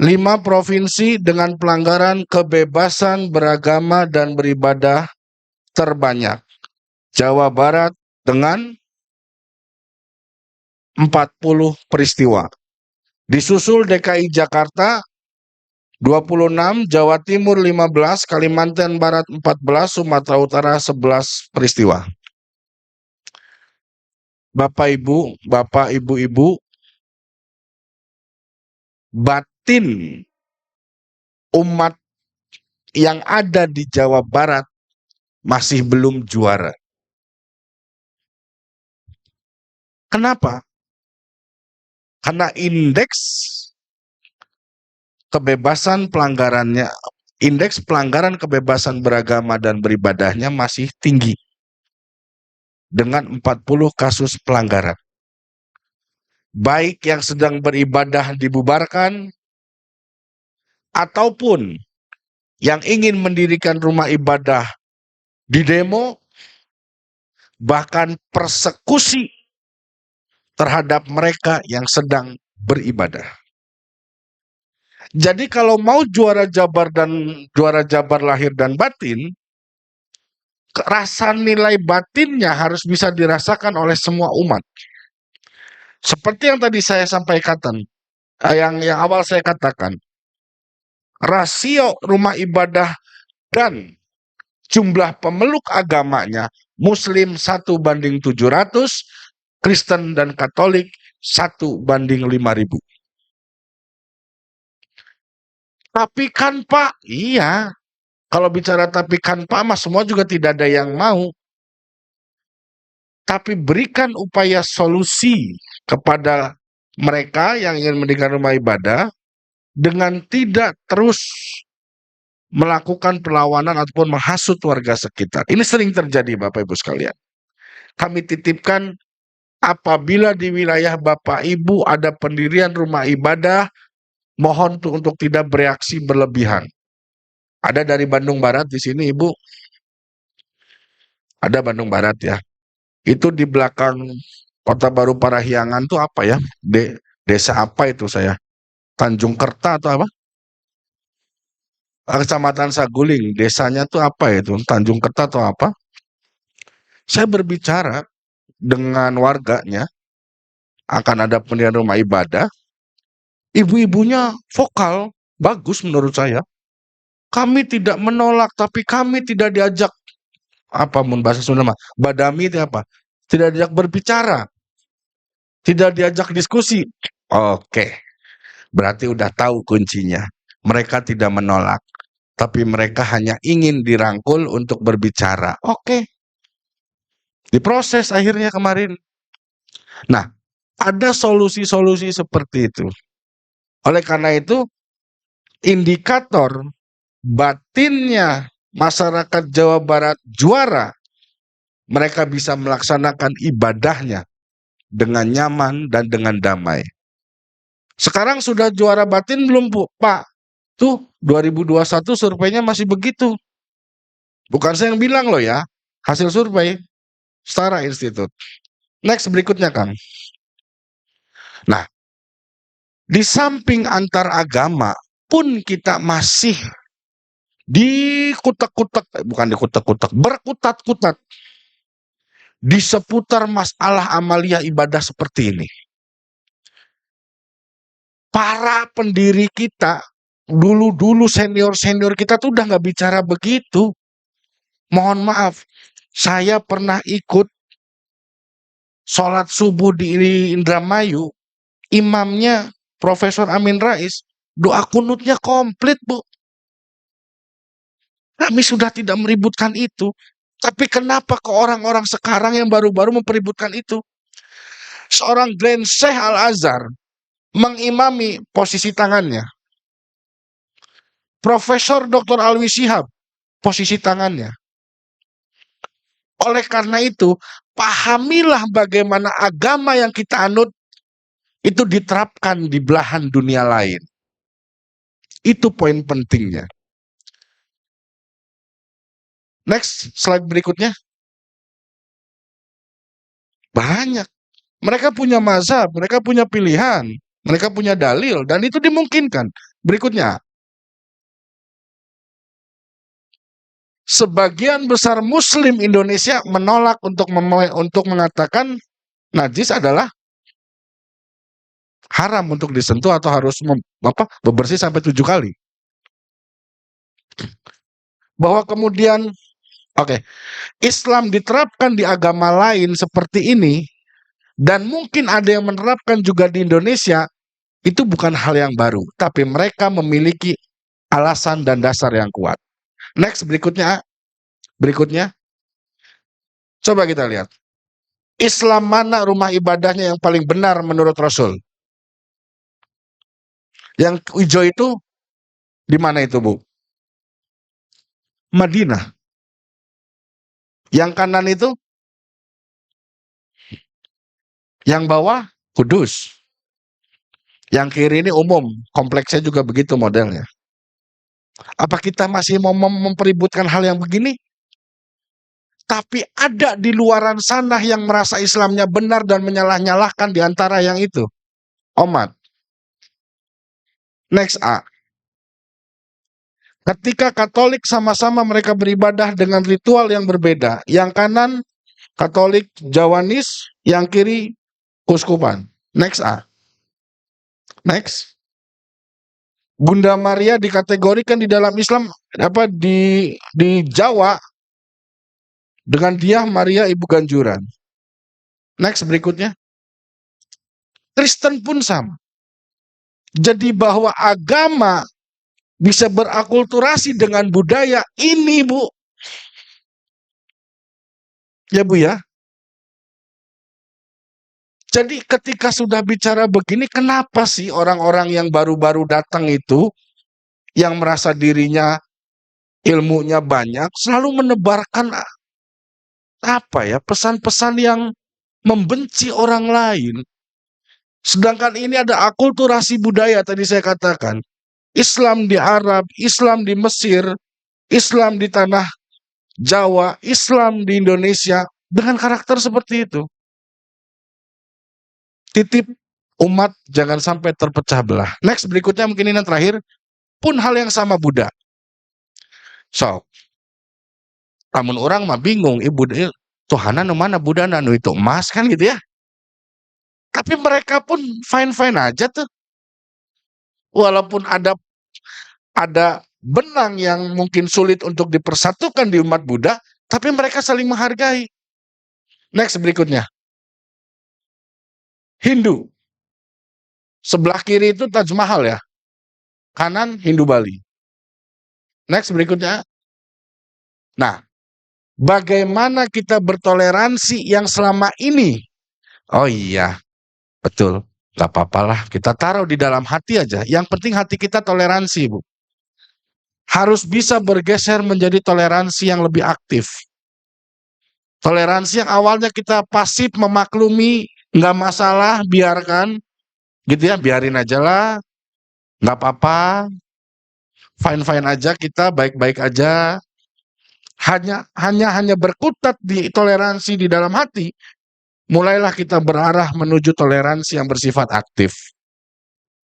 5 provinsi dengan pelanggaran kebebasan beragama dan beribadah terbanyak. Jawa Barat dengan 40 peristiwa. Disusul DKI Jakarta 26, Jawa Timur 15, Kalimantan Barat 14, Sumatera Utara 11 peristiwa. Bapak Ibu, batin umat yang ada di Jawa Barat masih belum juara. Kenapa? Karena indeks pelanggaran kebebasan beragama dan beribadahnya masih tinggi dengan 40 kasus pelanggaran. Baik yang sedang beribadah dibubarkan ataupun yang ingin mendirikan rumah ibadah didemo, bahkan persekusi terhadap mereka yang sedang beribadah. Jadi kalau mau juara Jabar lahir dan batin, rasa nilai batinnya harus bisa dirasakan oleh semua umat. Seperti yang tadi saya sampaikan, yang awal saya katakan, rasio rumah ibadah dan jumlah pemeluk agamanya, Muslim 1:700, Kristen dan Katolik 1:5.000. Tapi kan Pak, iya. Kalau bicara tapi kan Pak, mas semua juga tidak ada yang mau. Tapi berikan upaya solusi kepada mereka yang ingin mendirikan rumah ibadah dengan tidak terus melakukan perlawanan ataupun menghasut warga sekitar. Ini sering terjadi Bapak Ibu sekalian. Kami titipkan apabila di wilayah Bapak Ibu ada pendirian rumah ibadah, mohon untuk tidak bereaksi berlebihan. Ada dari Bandung Barat di sini Ibu. Ada Bandung Barat ya. Itu di belakang Kota Baru Parahyangan tuh apa ya? Desa apa itu saya? Tanjung Kerta atau apa? Kecamatan Saguling. Desanya tuh apa itu? Tanjung Kerta atau apa? Saya berbicara dengan warganya, akan ada pendirian rumah ibadah. Ibu-ibunya vokal, bagus menurut saya. Kami tidak menolak, tapi kami tidak diajak, apa bahasa Sunda mah, badami itu apa? Tidak diajak berbicara. Tidak diajak diskusi. Oke, berarti udah tahu kuncinya. Mereka tidak menolak, tapi mereka hanya ingin dirangkul untuk berbicara. Oke, diproses akhirnya kemarin. Nah, ada solusi-solusi seperti itu. Oleh karena itu, indikator batinnya masyarakat Jawa Barat juara, mereka bisa melaksanakan ibadahnya dengan nyaman dan dengan damai. Sekarang sudah juara batin belum, Bu? Pak, tuh 2021 surveinya masih begitu. Bukan saya yang bilang loh ya, hasil survei Setara Institute. Next berikutnya, Kang. Nah, di samping antar agama pun kita masih dikutak-kutak, bukan dikutak-kutak, berkutat-kutat di seputar masalah amalia ibadah seperti ini. Para pendiri kita, dulu-dulu senior-senior kita tuh udah nggak bicara begitu. Mohon maaf, saya pernah ikut sholat subuh di Indramayu, imamnya Profesor Amin Rais, doa kunutnya komplit, Bu. Kami sudah tidak meributkan itu. Tapi kenapa ke orang-orang sekarang yang baru-baru mempeributkan itu? Seorang Glenn Sheikh Al-Azhar mengimami posisi tangannya. Profesor Dr. Alwi Shihab, posisi tangannya. Oleh karena itu, pahamilah bagaimana agama yang kita anut itu diterapkan di belahan dunia lain. Itu poin pentingnya. Next, slide berikutnya. Banyak. Mereka punya mazhab, mereka punya pilihan, mereka punya dalil, dan itu dimungkinkan. Berikutnya. Sebagian besar Muslim Indonesia menolak untuk mengatakan najis adalah haram untuk disentuh atau harus bebersih sampai 7 kali. Bahwa kemudian, Islam diterapkan di agama lain seperti ini, dan mungkin ada yang menerapkan juga di Indonesia, itu bukan hal yang baru, tapi mereka memiliki alasan dan dasar yang kuat. Next, berikutnya. Coba kita lihat. Islam mana rumah ibadahnya yang paling benar menurut Rasul? Yang hijau itu di mana itu, Bu? Madinah. Yang kanan itu? Yang bawah Kudus. Yang kiri ini umum, kompleksnya juga begitu modelnya. Apa kita masih mau mempeributkan hal yang begini? Tapi ada di luaran sana yang merasa Islamnya benar dan menyalah-nyalahkan di antara yang itu. Omat. Next A. Ketika Katolik sama-sama mereka beribadah dengan ritual yang berbeda. Yang kanan Katolik Jawanis, yang kiri Kuskupan. Next A. Next. Bunda Maria dikategorikan di dalam Islam di Jawa dengan dia Maria Ibu Ganjuran. Next berikutnya. Kristen pun sama. Jadi bahwa agama bisa berakulturasi dengan budaya ini, Bu. Ya, Bu ya. Jadi ketika sudah bicara begini, kenapa sih orang-orang yang baru-baru datang itu, yang merasa dirinya ilmunya banyak, selalu menebarkan pesan-pesan yang membenci orang lain. Sedangkan ini ada akulturasi budaya tadi saya katakan. Islam di Arab, Islam di Mesir, Islam di tanah Jawa, Islam di Indonesia, dengan karakter seperti itu. Titip umat jangan sampai terpecah belah. Next berikutnya mungkin ini yang terakhir, pun hal yang sama Buddha. So, namun orang mah bingung, ibu Tuhanan mana Buddha nanu itu emas kan gitu ya. Tapi mereka pun fine-fine aja tuh. Walaupun ada benang yang mungkin sulit untuk dipersatukan di umat Buddha, tapi mereka saling menghargai. Next berikutnya. Hindu. Sebelah kiri itu Taj Mahal ya. Kanan Hindu Bali. Next berikutnya. Nah, bagaimana kita bertoleransi yang selama ini? Oh iya, betul. Gak apa-apalah, kita taruh di dalam hati aja. Yang penting hati kita toleransi, Bu. Harus bisa bergeser menjadi toleransi yang lebih aktif. Toleransi yang awalnya kita pasif memaklumi, nggak masalah, biarkan, gitu ya, biarin aja lah, nggak apa-apa, fine-fine aja kita, baik-baik aja. Hanya berkutat di toleransi di dalam hati, mulailah kita berarah menuju toleransi yang bersifat aktif.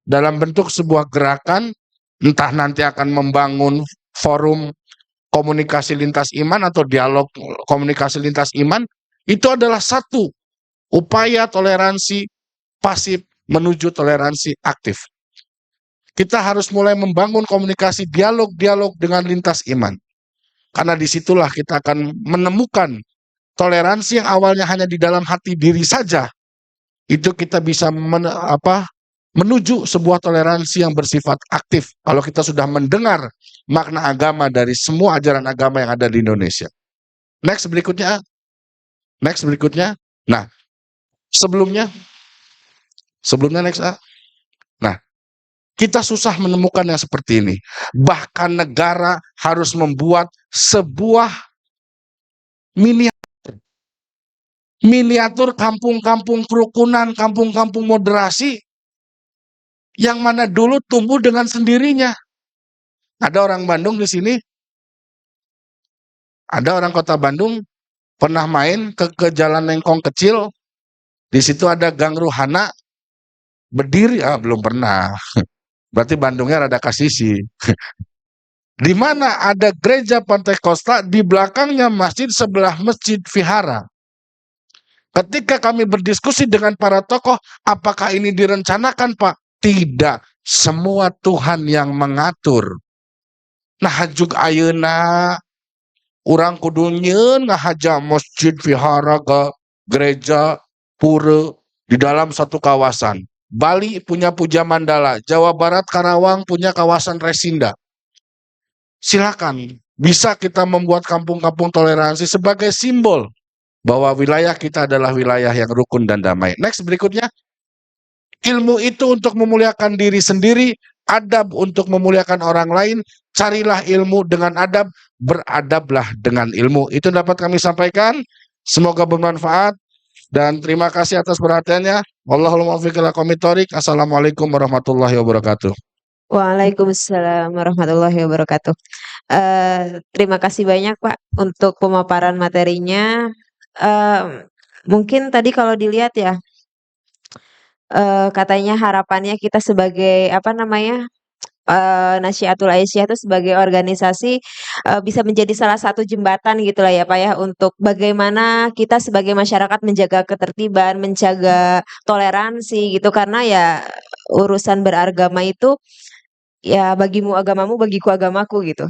Dalam bentuk sebuah gerakan, entah nanti akan membangun forum komunikasi lintas iman atau dialog komunikasi lintas iman, itu adalah satu upaya toleransi pasif menuju toleransi aktif. Kita harus mulai membangun komunikasi dialog-dialog dengan lintas iman. Karena disitulah kita akan menemukan toleransi yang awalnya hanya di dalam hati diri saja. Itu kita bisa menuju sebuah toleransi yang bersifat aktif. Kalau kita sudah mendengar makna agama dari semua ajaran agama yang ada di Indonesia. Next berikutnya. Nah, sebelumnya next. Nah, kita susah menemukan yang seperti ini. Bahkan negara harus membuat sebuah miniatur kampung-kampung kerukunan, kampung-kampung moderasi yang mana dulu tumbuh dengan sendirinya. Ada orang Bandung di sini, ada orang kota Bandung pernah main ke jalan lengkong kecil, di situ ada gang Ruhana, berdiri, belum pernah. Berarti Bandungnya rada kasisi. Di mana ada gereja Pantai Kosta, di belakangnya masjid, sebelah masjid vihara. Ketika kami berdiskusi dengan para tokoh, apakah ini direncanakan, Pak? Tidak. Semua Tuhan yang mengatur. Nah, hajuk ayeuna urang kudu nyeun ngahaja masjid vihara ke gereja pura di dalam satu kawasan. Bali punya Puja Mandala, Jawa Barat Karawang punya kawasan Resinda. Silakan, bisa kita membuat kampung-kampung toleransi sebagai simbol bahwa wilayah kita adalah wilayah yang rukun dan damai. Next berikutnya, ilmu itu untuk memuliakan diri sendiri, adab untuk memuliakan orang lain, carilah ilmu dengan adab, beradablah dengan ilmu. Itu dapat kami sampaikan, semoga bermanfaat, dan terima kasih atas perhatiannya. Wallahul muwaffiq ila aqwamit thoriq. Assalamualaikum warahmatullahi wabarakatuh. Waalaikumsalam warahmatullahi wabarakatuh. Terima kasih banyak Pak untuk pemaparan materinya. Mungkin tadi kalau dilihat ya, katanya harapannya kita sebagai apa namanya, Nasyiatul Aisyah itu sebagai organisasi, bisa menjadi salah satu jembatan gitulah ya Pak ya, untuk bagaimana kita sebagai masyarakat menjaga ketertiban, menjaga toleransi gitu. Karena ya urusan beragama itu, ya bagimu agamamu, bagiku agamaku gitu.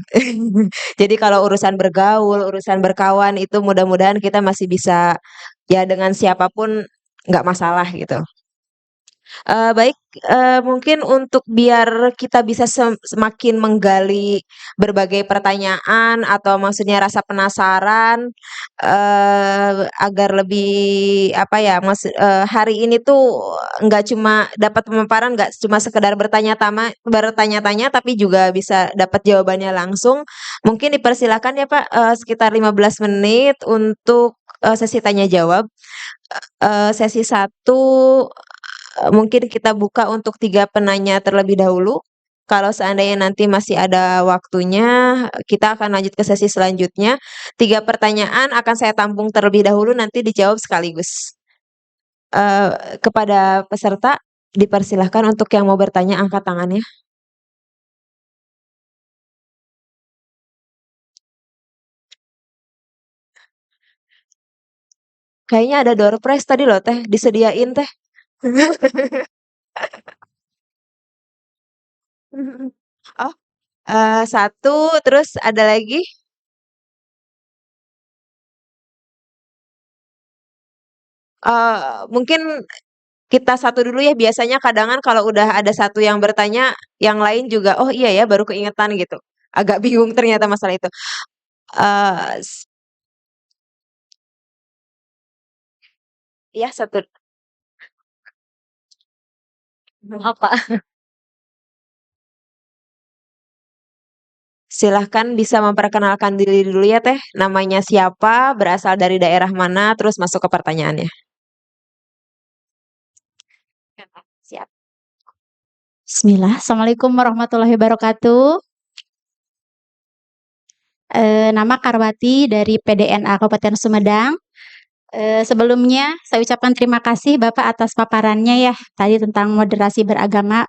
Jadi kalau urusan bergaul, urusan berkawan itu mudah-mudahan kita masih bisa ya dengan siapapun nggak masalah gitu. Baik, mungkin untuk biar kita bisa semakin menggali berbagai pertanyaan atau maksudnya rasa penasaran, agar lebih apa ya, hari ini tuh nggak cuma dapat pemaparan, nggak cuma sekedar bertanya-tanya, tapi juga bisa dapat jawabannya langsung. Mungkin dipersilakan ya Pak, sekitar 15 menit untuk, sesi tanya jawab. Sesi satu, mungkin kita buka untuk 3 penanya terlebih dahulu. Kalau seandainya nanti masih ada waktunya, kita akan lanjut ke sesi selanjutnya. 3 pertanyaan akan saya tampung terlebih dahulu, nanti dijawab sekaligus. Kepada peserta, dipersilahkan untuk yang mau bertanya angkat tangannya. Kayaknya ada door prize tadi loh Teh, disediain Teh. Oh, 1, terus ada lagi? Mungkin kita satu dulu ya, biasanya kadangan kalau udah ada satu yang bertanya, yang lain juga, "Oh iya ya, baru keingetan," gitu. Agak bingung ternyata masalah itu. Eee, s iya satu apa? Silahkan bisa memperkenalkan diri dulu ya Teh, namanya siapa, berasal dari daerah mana, terus masuk ke pertanyaannya. Siap. Bismillah, Assalamualaikum warahmatullahi wabarakatuh. Nama Karwati dari PDNA Kabupaten Sumedang. Sebelumnya saya ucapkan terima kasih Bapak atas paparannya ya tadi tentang moderasi beragama.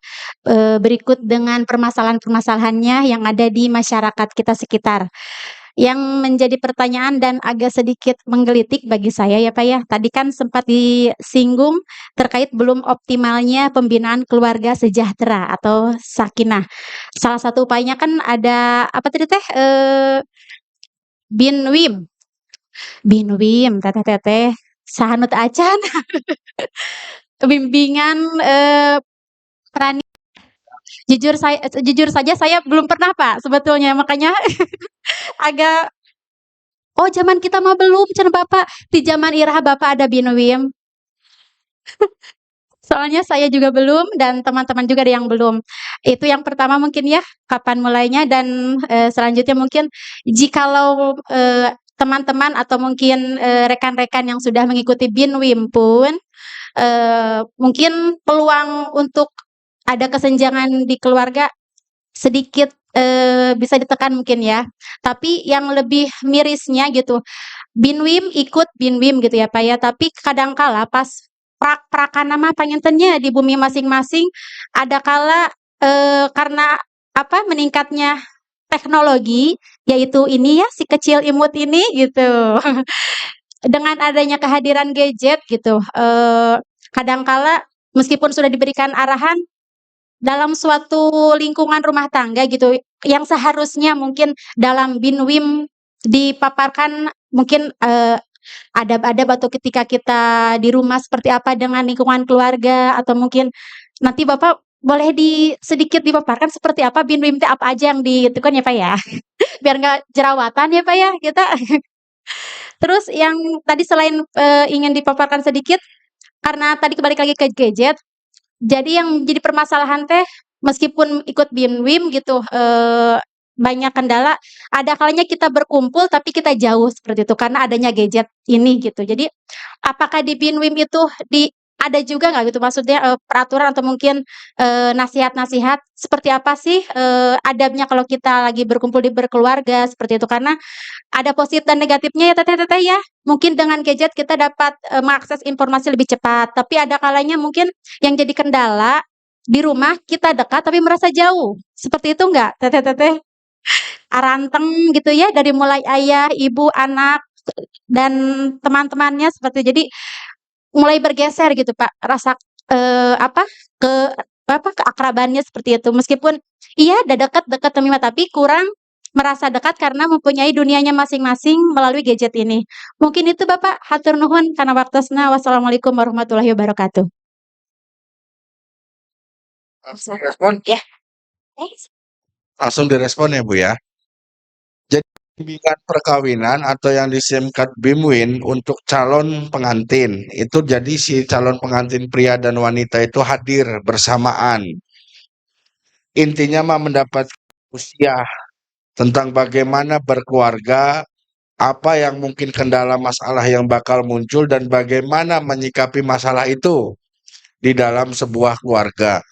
Berikut dengan permasalahan-permasalahannya yang ada di masyarakat kita sekitar. Yang menjadi pertanyaan dan agak sedikit menggelitik bagi saya ya Pak ya. Tadi kan sempat disinggung terkait belum optimalnya pembinaan keluarga sejahtera atau sakinah. Salah satu upayanya kan ada apa tadi Teh? Binwim. Binwim, teteh-teteh, saha acan, bimbingan, prani jujur saja saya belum pernah Pak sebetulnya, makanya agak, "Oh zaman kita mah belum," cenah Bapak, "di zaman iraha Bapak ada Binwim." Soalnya saya juga belum dan teman-teman juga ada yang belum. Itu yang pertama mungkin ya, kapan mulainya dan, selanjutnya mungkin jikalau, teman-teman atau mungkin, rekan-rekan yang sudah mengikuti Binwim pun, mungkin peluang untuk ada kesenjangan di keluarga sedikit, bisa ditekan mungkin ya. Tapi yang lebih mirisnya gitu, Binwim ikut Binwim gitu ya Pak ya, tapi kadang kala pas prak-prakan mah panginten nya di bumi masing-masing, ada kala, karena apa, meningkatnya teknologi, yaitu ini ya, si kecil imut ini gitu. Dengan adanya kehadiran gadget gitu, kadang kala meskipun sudah diberikan arahan dalam suatu lingkungan rumah tangga gitu, yang seharusnya mungkin dalam Binwim dipaparkan mungkin, adab-adab atau ketika kita di rumah seperti apa dengan lingkungan keluarga atau mungkin nanti Bapak boleh sedikit dipaparkan seperti apa Binwim teh apa aja yang kan ya Pak ya? Biar nggak jerawatan ya Pak ya kita. Terus yang tadi selain, ingin dipaparkan sedikit, karena tadi kebalik lagi ke gadget, jadi yang jadi permasalahan teh, meskipun ikut BIMWIM gitu, banyak kendala, ada kalanya kita berkumpul tapi kita jauh seperti itu, karena adanya gadget ini gitu. Jadi, apakah di BIMWIM itu ada juga nggak gitu maksudnya, peraturan atau mungkin, nasihat-nasihat seperti apa sih, adabnya kalau kita lagi berkumpul berkeluarga seperti itu? Karena ada positif dan negatifnya ya Teteh-teteh ya. Mungkin dengan gadget kita dapat, mengakses informasi lebih cepat, tapi ada kalanya mungkin yang jadi kendala, di rumah kita dekat tapi merasa jauh. Seperti itu enggak Teteh-teteh? Aranteng gitu ya dari mulai ayah, ibu, anak, dan teman-temannya seperti jadi mulai bergeser gitu Pak, rasa, apa, ke keakrabannya seperti itu. Meskipun iya ada dekat-dekat tapi kurang merasa dekat karena mempunyai dunianya masing-masing melalui gadget ini. Mungkin itu Bapak, hatur nuhun kana waktosna. Wassalamualaikum warahmatullahi wabarakatuh. Langsung respon? Ya. Langsung direspon ya Bu ya. Jadi bimbingan perkawinan atau yang disingkat BIMWIN untuk calon pengantin, itu jadi si calon pengantin pria dan wanita itu hadir bersamaan. Intinya mah mendapat usia tentang bagaimana berkeluarga, apa yang mungkin kendala masalah yang bakal muncul dan bagaimana menyikapi masalah itu di dalam sebuah keluarga.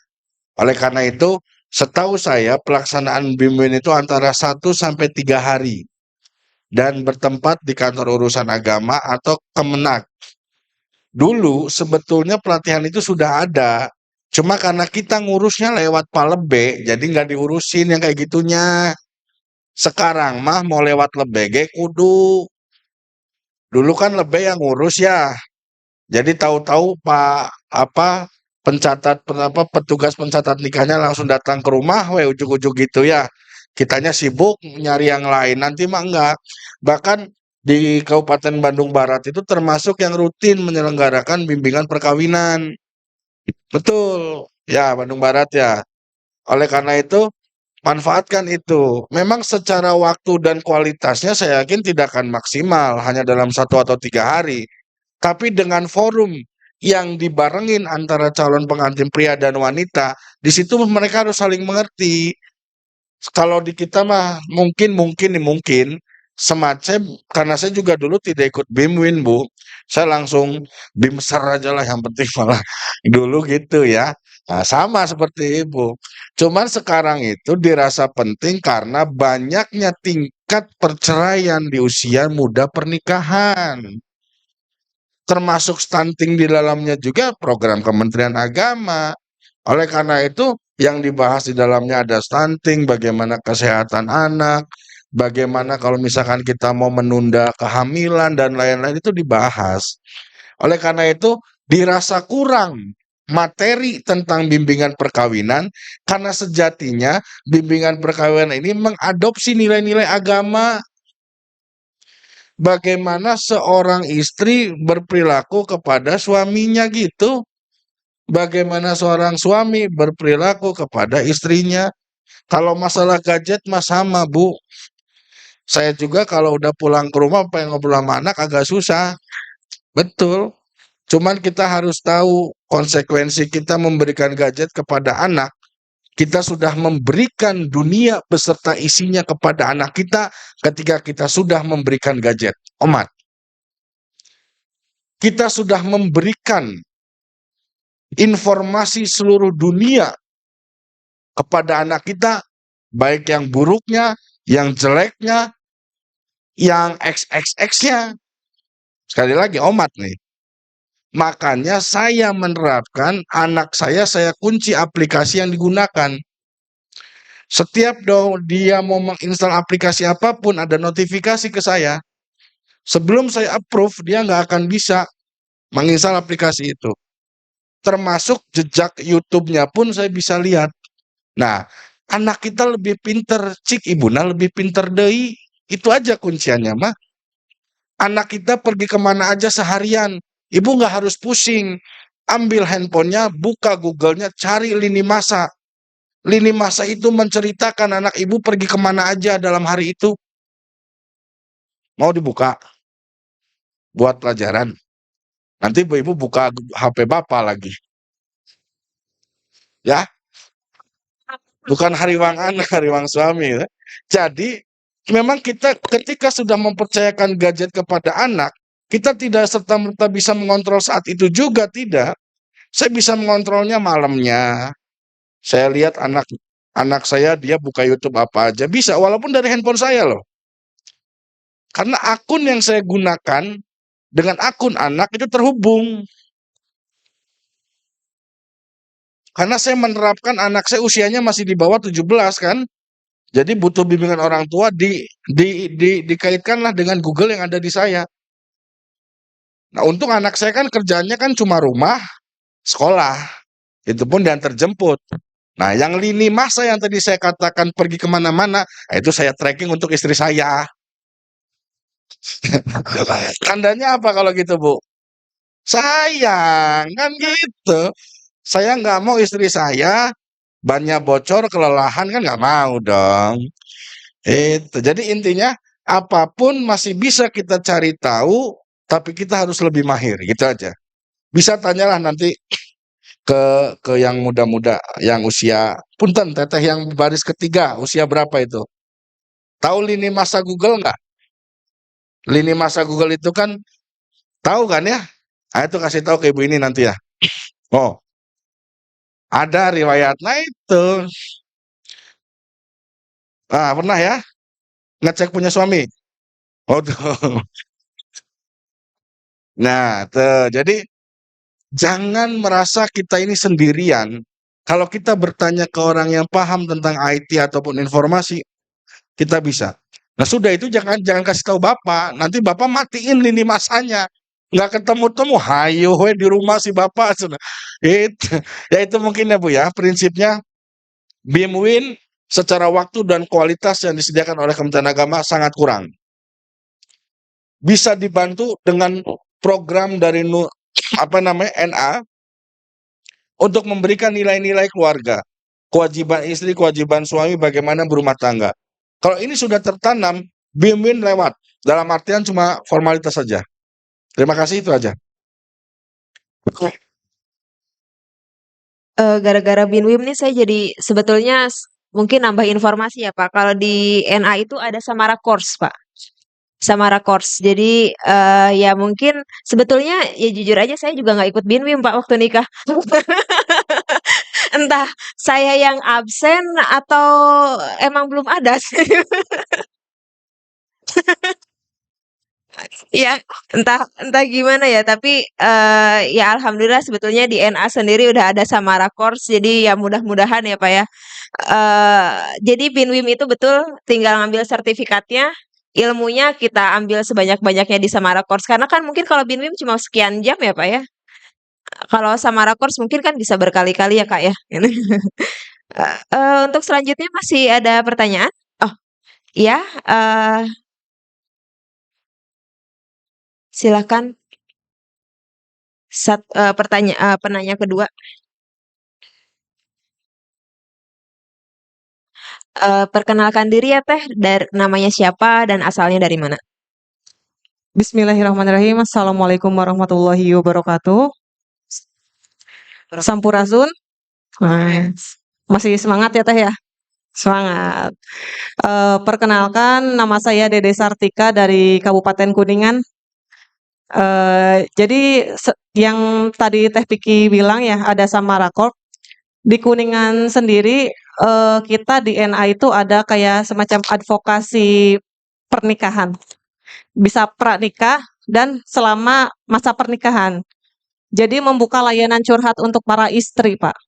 Oleh karena itu, setahu saya pelaksanaan BIMWIN itu antara 1 sampai 3 hari dan bertempat di kantor urusan agama atau Kemenak. Dulu sebetulnya pelatihan itu sudah ada, cuma karena kita ngurusnya lewat Palebe, jadi nggak diurusin yang kayak gitunya. Sekarang mah mau lewat Lebege kudu. Dulu kan Lebe yang ngurus ya. Jadi tahu-tahu Pak apa petugas pencatat nikahnya langsung datang ke rumah, we ujug-ujug gitu ya. Kitanya sibuk nyari yang lain. Nanti mah enggak. Bahkan di Kabupaten Bandung Barat itu termasuk yang rutin menyelenggarakan bimbingan perkawinan. Betul, ya Bandung Barat ya. Oleh karena itu, manfaatkan itu. Memang secara waktu dan kualitasnya saya yakin tidak akan maksimal hanya dalam 1 atau 3 hari. Tapi dengan forum yang dibarengin antara calon pengantin pria dan wanita, di situ mereka harus saling mengerti. Kalau di kita mah mungkin semacam karena saya juga dulu tidak ikut BIM-Win, Bu. Saya langsung BIM SER aja lah yang penting malah dulu gitu ya. Nah, sama seperti Ibu. Cuman sekarang itu dirasa penting karena banyaknya tingkat perceraian di usia muda pernikahan. Termasuk stunting di dalamnya juga program Kementerian Agama. Oleh karena itu, yang dibahas di dalamnya ada stunting, bagaimana kesehatan anak, bagaimana kalau misalkan kita mau menunda kehamilan dan lain-lain itu dibahas. Oleh karena itu, dirasa kurang materi tentang bimbingan perkawinan karena sejatinya bimbingan perkawinan ini mengadopsi nilai-nilai agama. Bagaimana seorang istri berperilaku kepada suaminya gitu. Bagaimana seorang suami berperilaku kepada istrinya. Kalau masalah gadget mah sama, Bu. Saya juga kalau udah pulang ke rumah pengen ngobrol sama anak agak susah. Betul. Cuman kita harus tahu konsekuensi kita memberikan gadget kepada anak. Kita sudah memberikan dunia beserta isinya kepada anak kita ketika kita sudah memberikan gadget. Omat. Kita sudah memberikan informasi seluruh dunia kepada anak kita, baik yang buruknya, yang jeleknya, yang XXX-nya. Sekali lagi, Omat nih. Makanya saya menerapkan anak saya kunci aplikasi yang digunakan. Setiap dia mau menginstal aplikasi apapun, ada notifikasi ke saya. Sebelum saya approve, dia nggak akan bisa menginstal aplikasi itu. Termasuk jejak YouTube-nya pun saya bisa lihat. Nah, anak kita lebih pinter, cik ibuna lebih pinter deui. Itu aja kunciannya mah. Anak kita pergi kemana aja seharian, ibu nggak harus pusing. Ambil handphonenya, buka Google-nya, cari lini masa. Lini masa itu menceritakan anak ibu pergi kemana aja dalam hari itu. Mau dibuka buat pelajaran. Nanti ibu buka HP Bapak lagi. Ya, bukan hariwang anak, hariwang suami. Ya. Jadi, memang kita ketika sudah mempercayakan gadget kepada anak, kita tidak serta-merta bisa mengontrol saat itu juga, tidak. Saya bisa mengontrolnya malamnya. Saya lihat anak saya dia buka YouTube apa aja bisa, walaupun dari handphone saya loh. Karena akun yang saya gunakan dengan akun anak itu terhubung. Karena saya menerapkan anak saya usianya masih di bawah 17 kan. Jadi butuh bimbingan orang tua dikaitkanlah dengan Google yang ada di saya. Nah, untung anak saya kan kerjaannya kan cuma rumah, sekolah. Itu pun diantar jemput. Nah, yang lini masa yang tadi saya katakan pergi kemana-mana, itu saya tracking untuk istri saya. Tandanya apa kalau gitu, Bu? Sayang, kan gitu. Saya nggak mau istri saya bannya bocor, kelelahan kan nggak mau dong. Itu. Jadi intinya apapun masih bisa kita cari tahu, tapi kita harus lebih mahir, gitu aja. Bisa tanyalah nanti ke yang muda-muda, yang usia punten teteh yang baris ketiga, usia berapa itu? Tahu lini masa Google nggak? Lini masa Google itu kan tahu kan ya? Ah, itu kasih tahu ke ibu ini nanti ya. Oh, ada riwayatnya itu. Ah, pernah ya? Ngecek punya suami. Oh, tuh. Nah, tuh. Jadi jangan merasa kita ini sendirian. Kalau kita bertanya ke orang yang paham tentang IT ataupun informasi, kita bisa. Nah, sudah itu jangan jangan kasih tahu Bapak. Nanti Bapak matiin lini masanya. Nggak ketemu-temu, hayo we di rumah si Bapak. Sudah. Itu, ya itu mungkin ya Bu ya, prinsipnya BIM-Win secara waktu dan kualitas yang disediakan oleh Kementerian Agama sangat kurang. Bisa dibantu dengan program dari NA untuk memberikan nilai-nilai keluarga, kewajiban istri, kewajiban suami, bagaimana berumah tangga. Kalau ini sudah tertanam, BIM-WIN lewat. Dalam artian cuma formalitas saja. Terima kasih, itu aja. Gara-gara BINWIM nih saya jadi sebetulnya mungkin nambah informasi ya Pak. Kalau di NA itu ada Samara Course Pak. Samara Course. Jadi ya mungkin sebetulnya ya jujur aja saya juga nggak ikut BINWIM Pak waktu nikah. Entah saya yang absen atau emang belum ada sih. Ya, entah entah gimana ya, tapi ya alhamdulillah sebetulnya di NA sendiri udah ada Samara Course, jadi ya mudah-mudahan ya Pak ya. Jadi BINWIM itu betul tinggal ngambil sertifikatnya, ilmunya kita ambil sebanyak-banyaknya di Samara Course. Karena kan mungkin kalau BINWIM cuma sekian jam ya Pak ya. Kalau Samara Course mungkin kan bisa berkali-kali ya Kak ya. Untuk selanjutnya masih ada pertanyaan? Oh, iya, silakan penanya kedua. Perkenalkan diri ya Teh, namanya siapa dan asalnya dari mana? Bismillahirrahmanirrahim. Assalamualaikum warahmatullahi wabarakatuh. Sampurasun. Nah, masih semangat ya Teh ya? Semangat. Perkenalkan, nama saya Dede Sartika dari Kabupaten Kuningan. Jadi yang tadi Teh Piki bilang ya, ada Samara Corp. Di Kuningan sendiri, kita di NA itu ada kayak semacam advokasi pernikahan. Bisa pranikah dan selama masa pernikahan. Jadi membuka layanan curhat untuk para istri, Pak.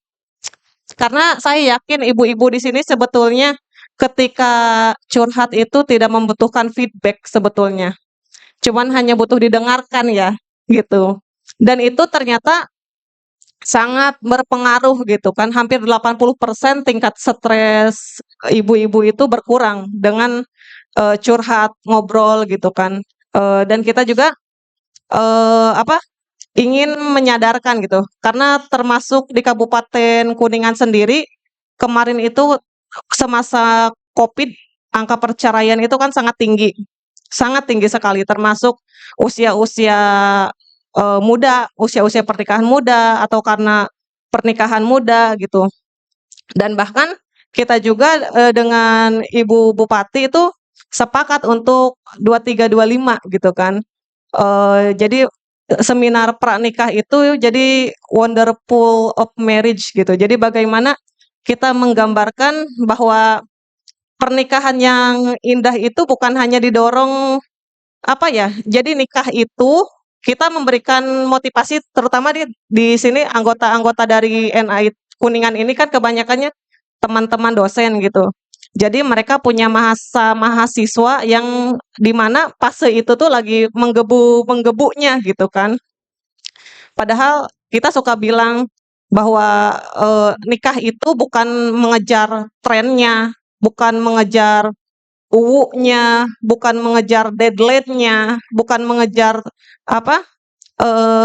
Karena saya yakin ibu-ibu di sini sebetulnya ketika curhat itu tidak membutuhkan feedback sebetulnya. Cuman hanya butuh didengarkan ya, gitu. Dan itu ternyata sangat berpengaruh gitu kan. Hampir 80% tingkat stres ibu-ibu itu berkurang dengan curhat, ngobrol gitu kan. Dan kita juga ingin menyadarkan gitu, karena termasuk di Kabupaten Kuningan sendiri kemarin itu semasa COVID angka perceraian itu kan sangat tinggi sekali, termasuk usia-usia muda, usia-usia pernikahan muda atau karena pernikahan muda gitu. Dan bahkan kita juga dengan Ibu Bupati itu sepakat untuk 2325 gitu kan. Jadi seminar pranikah itu jadi wonderful of marriage gitu. Jadi bagaimana kita menggambarkan bahwa pernikahan yang indah itu bukan hanya didorong jadi nikah itu kita memberikan motivasi, terutama di sini anggota-anggota dari NA Kuningan ini kan kebanyakannya teman-teman dosen gitu. Jadi mereka punya mahasiswa yang dimana fase itu tuh lagi menggebu-menggebunya gitu kan. Padahal kita suka bilang bahwa nikah itu bukan mengejar trennya, bukan mengejar bukan mengejar deadline-nya, bukan mengejar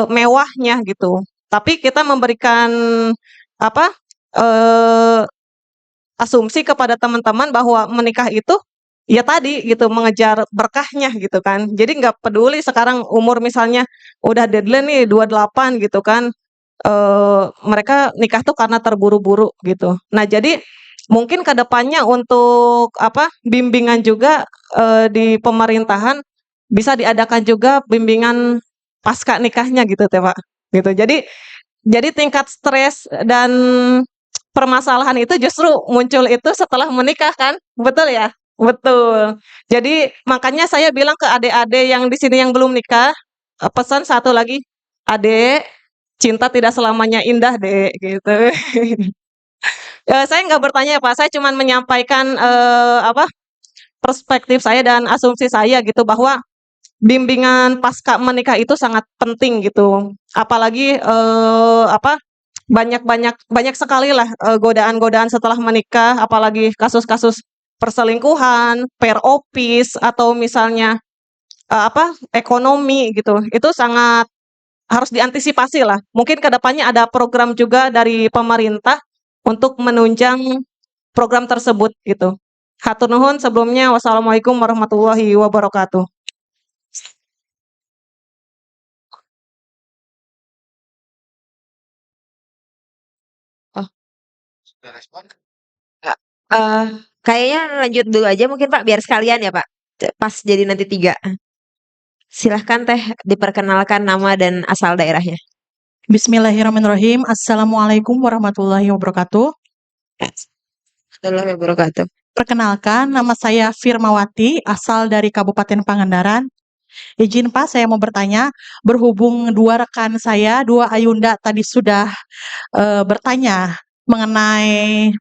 mewahnya gitu. Tapi kita memberikan asumsi kepada teman-teman bahwa menikah itu ya tadi gitu, mengejar berkahnya gitu kan. Jadi nggak peduli sekarang umur misalnya udah deadline nih 28 gitu kan. Mereka nikah tuh karena terburu-buru gitu. Nah, jadi mungkin ke depannya untuk bimbingan juga di pemerintahan bisa diadakan juga bimbingan pasca nikahnya gitu teh Pak. Gitu. Jadi tingkat stres dan permasalahan itu justru muncul itu setelah menikah kan? Betul ya? Betul. Jadi makanya saya bilang ke adik-adik yang di sini yang belum nikah, pesan satu lagi, adik, cinta tidak selamanya indah, Dek, gitu. Saya nggak bertanya Pak, saya cuma menyampaikan perspektif saya dan asumsi saya gitu bahwa bimbingan pasca menikah itu sangat penting gitu. Apalagi banyak sekali lah godaan-godaan setelah menikah, apalagi kasus-kasus perselingkuhan, peropis atau misalnya ekonomi gitu. Itu sangat harus diantisipasi lah. Mungkin ke depannya ada program juga dari pemerintah untuk menunjang program tersebut gitu. Hatur nuhun sebelumnya. Wassalamualaikum warahmatullahi wabarakatuh. Oh, eh, kayaknya lanjut dulu aja mungkin Pak, biar sekalian ya Pak. Pas jadi nanti 3. Silahkan Teh diperkenalkan nama dan asal daerahnya. Bismillahirrahmanirrahim. Assalamualaikum warahmatullahi wabarakatuh. Warahmatullahi wabarakatuh. Perkenalkan, nama saya Firmawati, asal dari Kabupaten Pangandaran. Izin Pak, saya mau bertanya, berhubung dua rekan saya, dua ayunda tadi sudah bertanya mengenai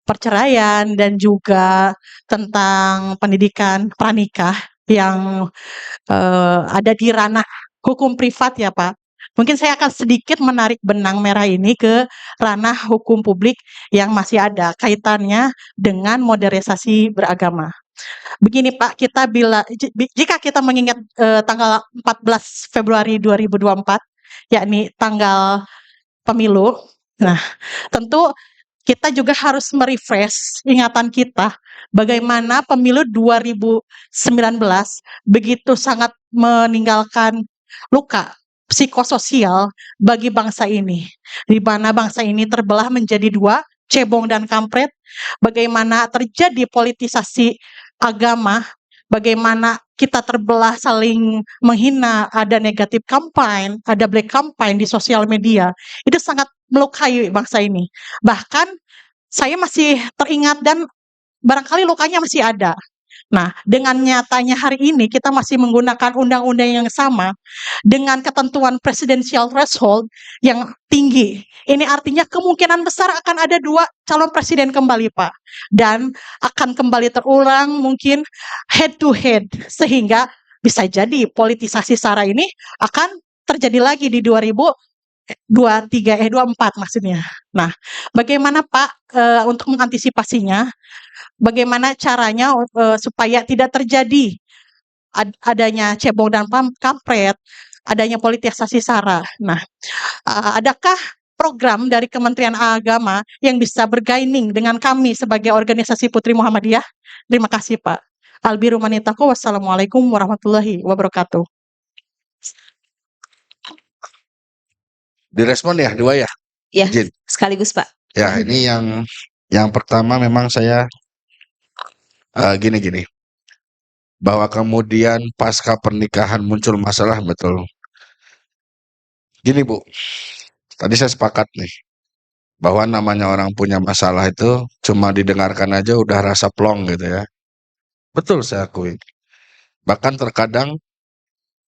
perceraian dan juga tentang pendidikan pranikah yang ada di ranah hukum privat ya Pak. Mungkin saya akan sedikit menarik benang merah ini ke ranah hukum publik yang masih ada kaitannya dengan modernisasi beragama. Begini Pak, jika kita mengingat tanggal 14 Februari 2024, yakni tanggal pemilu, nah tentu kita juga harus merefresh ingatan kita bagaimana pemilu 2019 begitu sangat meninggalkan luka psikososial bagi bangsa ini, di mana bangsa ini terbelah menjadi dua, cebong dan kampret, bagaimana terjadi politisasi agama, bagaimana kita terbelah saling menghina, ada negatif campaign, ada black campaign di sosial media, itu sangat melukai bangsa ini. Bahkan saya masih teringat dan barangkali lukanya masih ada. Nah, dengan nyatanya hari ini kita masih menggunakan undang-undang yang sama dengan ketentuan presidensial threshold yang tinggi. Ini artinya kemungkinan besar akan ada 2 calon presiden kembali, Pak. Dan akan kembali terulang mungkin head to head sehingga bisa jadi politisasi SARA ini akan terjadi lagi di 2024 maksudnya. Nah, bagaimana Pak untuk mengantisipasinya? Bagaimana caranya supaya tidak terjadi adanya cebong dan kampret, adanya politisasi SARA. Nah, adakah program dari Kementerian Agama yang bisa bergaining dengan kami sebagai organisasi Putri Muhammadiyah? Terima kasih Pak. Albiru manitaku, wassalamualaikum warahmatullahi wabarakatuh. Direspon ya, 2 ya? Ya, Izin. sekaligus Pak. Ya, ini yang pertama memang saya gini. Bahwa kemudian pasca pernikahan muncul masalah, betul. Gini Bu, tadi saya sepakat nih, bahwa namanya orang punya masalah itu cuma didengarkan aja udah rasa plong gitu ya. Betul, saya akui. Bahkan terkadang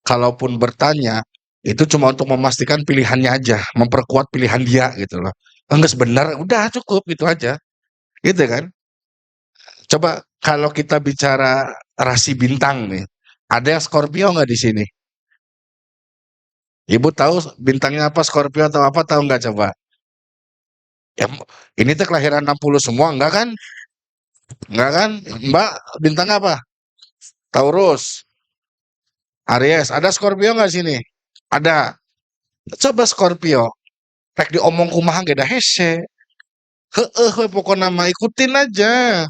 kalaupun bertanya, itu cuma untuk memastikan pilihannya aja, memperkuat pilihan dia gitu loh. Enggak sebenar, udah cukup itu aja. Gitu kan? Coba kalau kita bicara rasi bintang nih, ada yang Scorpio nggak di sini? Ibu tahu bintangnya apa, Scorpio atau apa, tahu nggak coba? Ya, ini tuh kelahiran 60 semua, enggak kan? Enggak kan? Mbak, bintang apa? Taurus, Aries. Ada Scorpio nggak sini? Ada. Coba Scorpio, rek diomong kumaha ge da hese. Heeh, we pokoknya mah ikutin aja.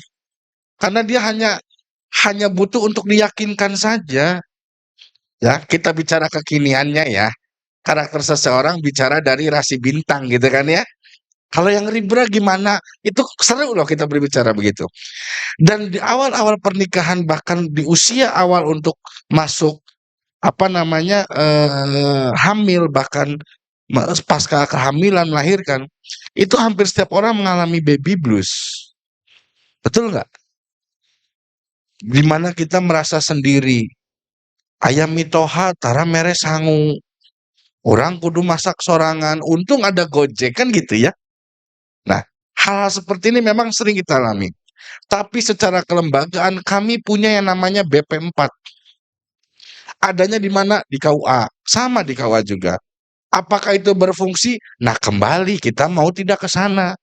Karena dia hanya butuh untuk diyakinkan saja. Ya, kita bicara kekiniannya ya. Karakter seseorang bicara dari rasi bintang gitu kan ya. Kalau yang Libra gimana? Itu seru loh kita berbicara begitu. Dan di awal-awal pernikahan bahkan di usia awal untuk masuk hamil bahkan pasca kehamilan melahirkan, itu hampir setiap orang mengalami baby blues. Betul nggak? Di mana kita merasa sendiri. Ayam mitoha tara mere sangu. Orang kudu masak sorangan. Untung ada Gojek kan gitu ya. Nah, hal seperti ini memang sering kita alami. Tapi secara kelembagaan kami punya yang namanya BP4. Adanya di mana? Di KUA. Sama di KUA juga. Apakah itu berfungsi? Nah, kembali kita mau tidak ke sana.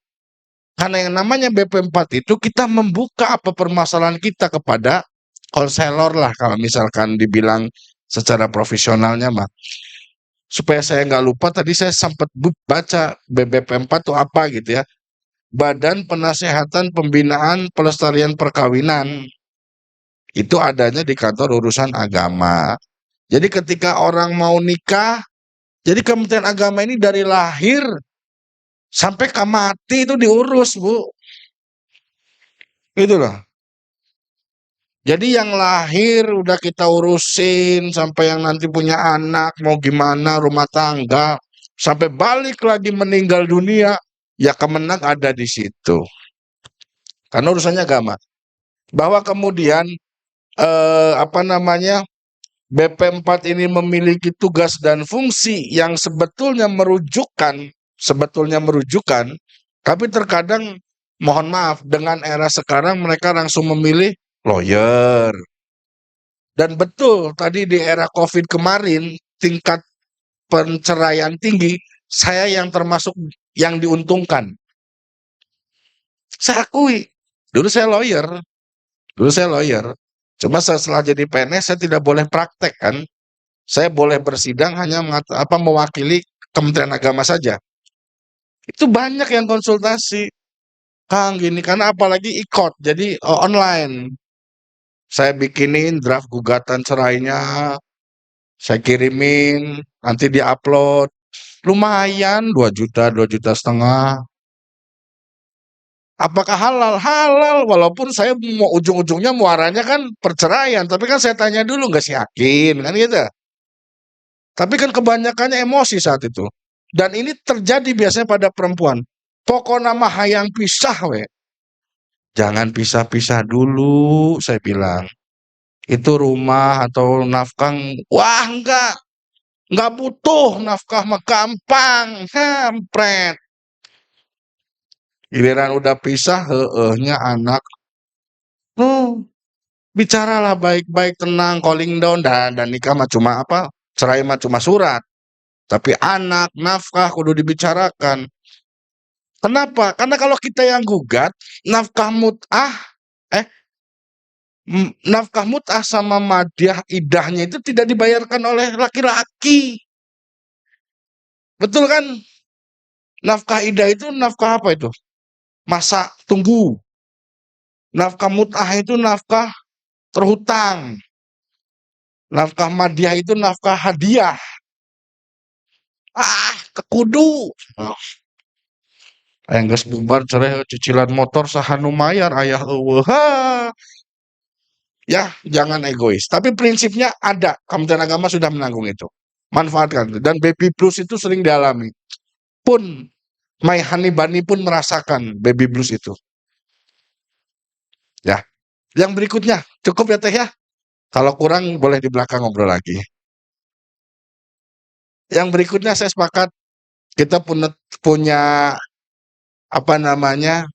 Karena yang namanya BP4 itu kita membuka apa permasalahan kita kepada konselor lah kalau misalkan dibilang secara profesionalnya mah. supaya saya nggak lupa tadi saya sempat baca BBP4 itu apa gitu ya. Badan Penasehatan Pembinaan Pelestarian Perkawinan. Itu adanya di kantor urusan agama. Jadi ketika orang mau nikah, jadi Kementerian Agama ini dari lahir sampai mati itu diurus, Bu. Gitu loh. Jadi yang lahir udah kita urusin sampai yang nanti punya anak mau gimana rumah tangga sampai balik lagi meninggal dunia ya Kemenag ada di situ. Karena urusannya agama. Bahwa kemudian apa namanya BP4 ini memiliki tugas dan fungsi yang sebetulnya merujukan, tapi terkadang mohon maaf dengan era sekarang mereka langsung memilih lawyer. Dan betul tadi di era COVID kemarin tingkat perceraian tinggi, saya yang termasuk yang diuntungkan. Saya akui, dulu saya lawyer. Cuma setelah jadi PNS saya tidak boleh praktek kan. Saya boleh bersidang hanya mewakili Kementerian Agama saja. Itu banyak yang konsultasi. Kang gini karena apalagi ikut jadi online. Saya bikinin draft gugatan cerainya, saya kirimin, nanti diupload. Lumayan 2 juta, 2,5 juta. Apakah halal? Halal, walaupun saya mau ujung-ujungnya muaranya kan perceraian, tapi kan saya tanya dulu nggak sih yakin kan gitu. Tapi kan kebanyakannya emosi saat itu. Dan ini terjadi biasanya pada perempuan. Pokoknya mah hayang pisah we. Jangan pisah-pisah dulu, saya bilang. Itu rumah atau nafkah, wah enggak butuh nafkah mah gampang, kampret. Giliran udah pisah, heehnya anak. Bicaralah baik-baik, tenang, calling down dan nikah mah cuma apa? Cerai mah cuma surat. Tapi anak, nafkah kudu dibicarakan. Kenapa? Karena kalau kita yang gugat, nafkah mut'ah, nafkah mut'ah sama madyah idahnya itu tidak dibayarkan oleh laki-laki. Betul kan? Nafkah idah itu nafkah apa itu? Masa tunggu. Nafkah mut'ah itu nafkah terhutang. Nafkah madyah itu nafkah hadiah. Kekudu. Aya geus bubar cerai cicilan motor saha nu mayar aya eueuh. Ya, jangan egois. Tapi prinsipnya ada, Kementerian Agama sudah menanggung itu. Manfaatkan. Dan baby blues itu sering dialami. Pun My Honey Bunny pun merasakan baby blues itu. Ya. Yang berikutnya, cukup ya Teh ya? Kalau kurang boleh di belakang ngobrol lagi. Yang berikutnya saya sepakat kita punya apa namanya?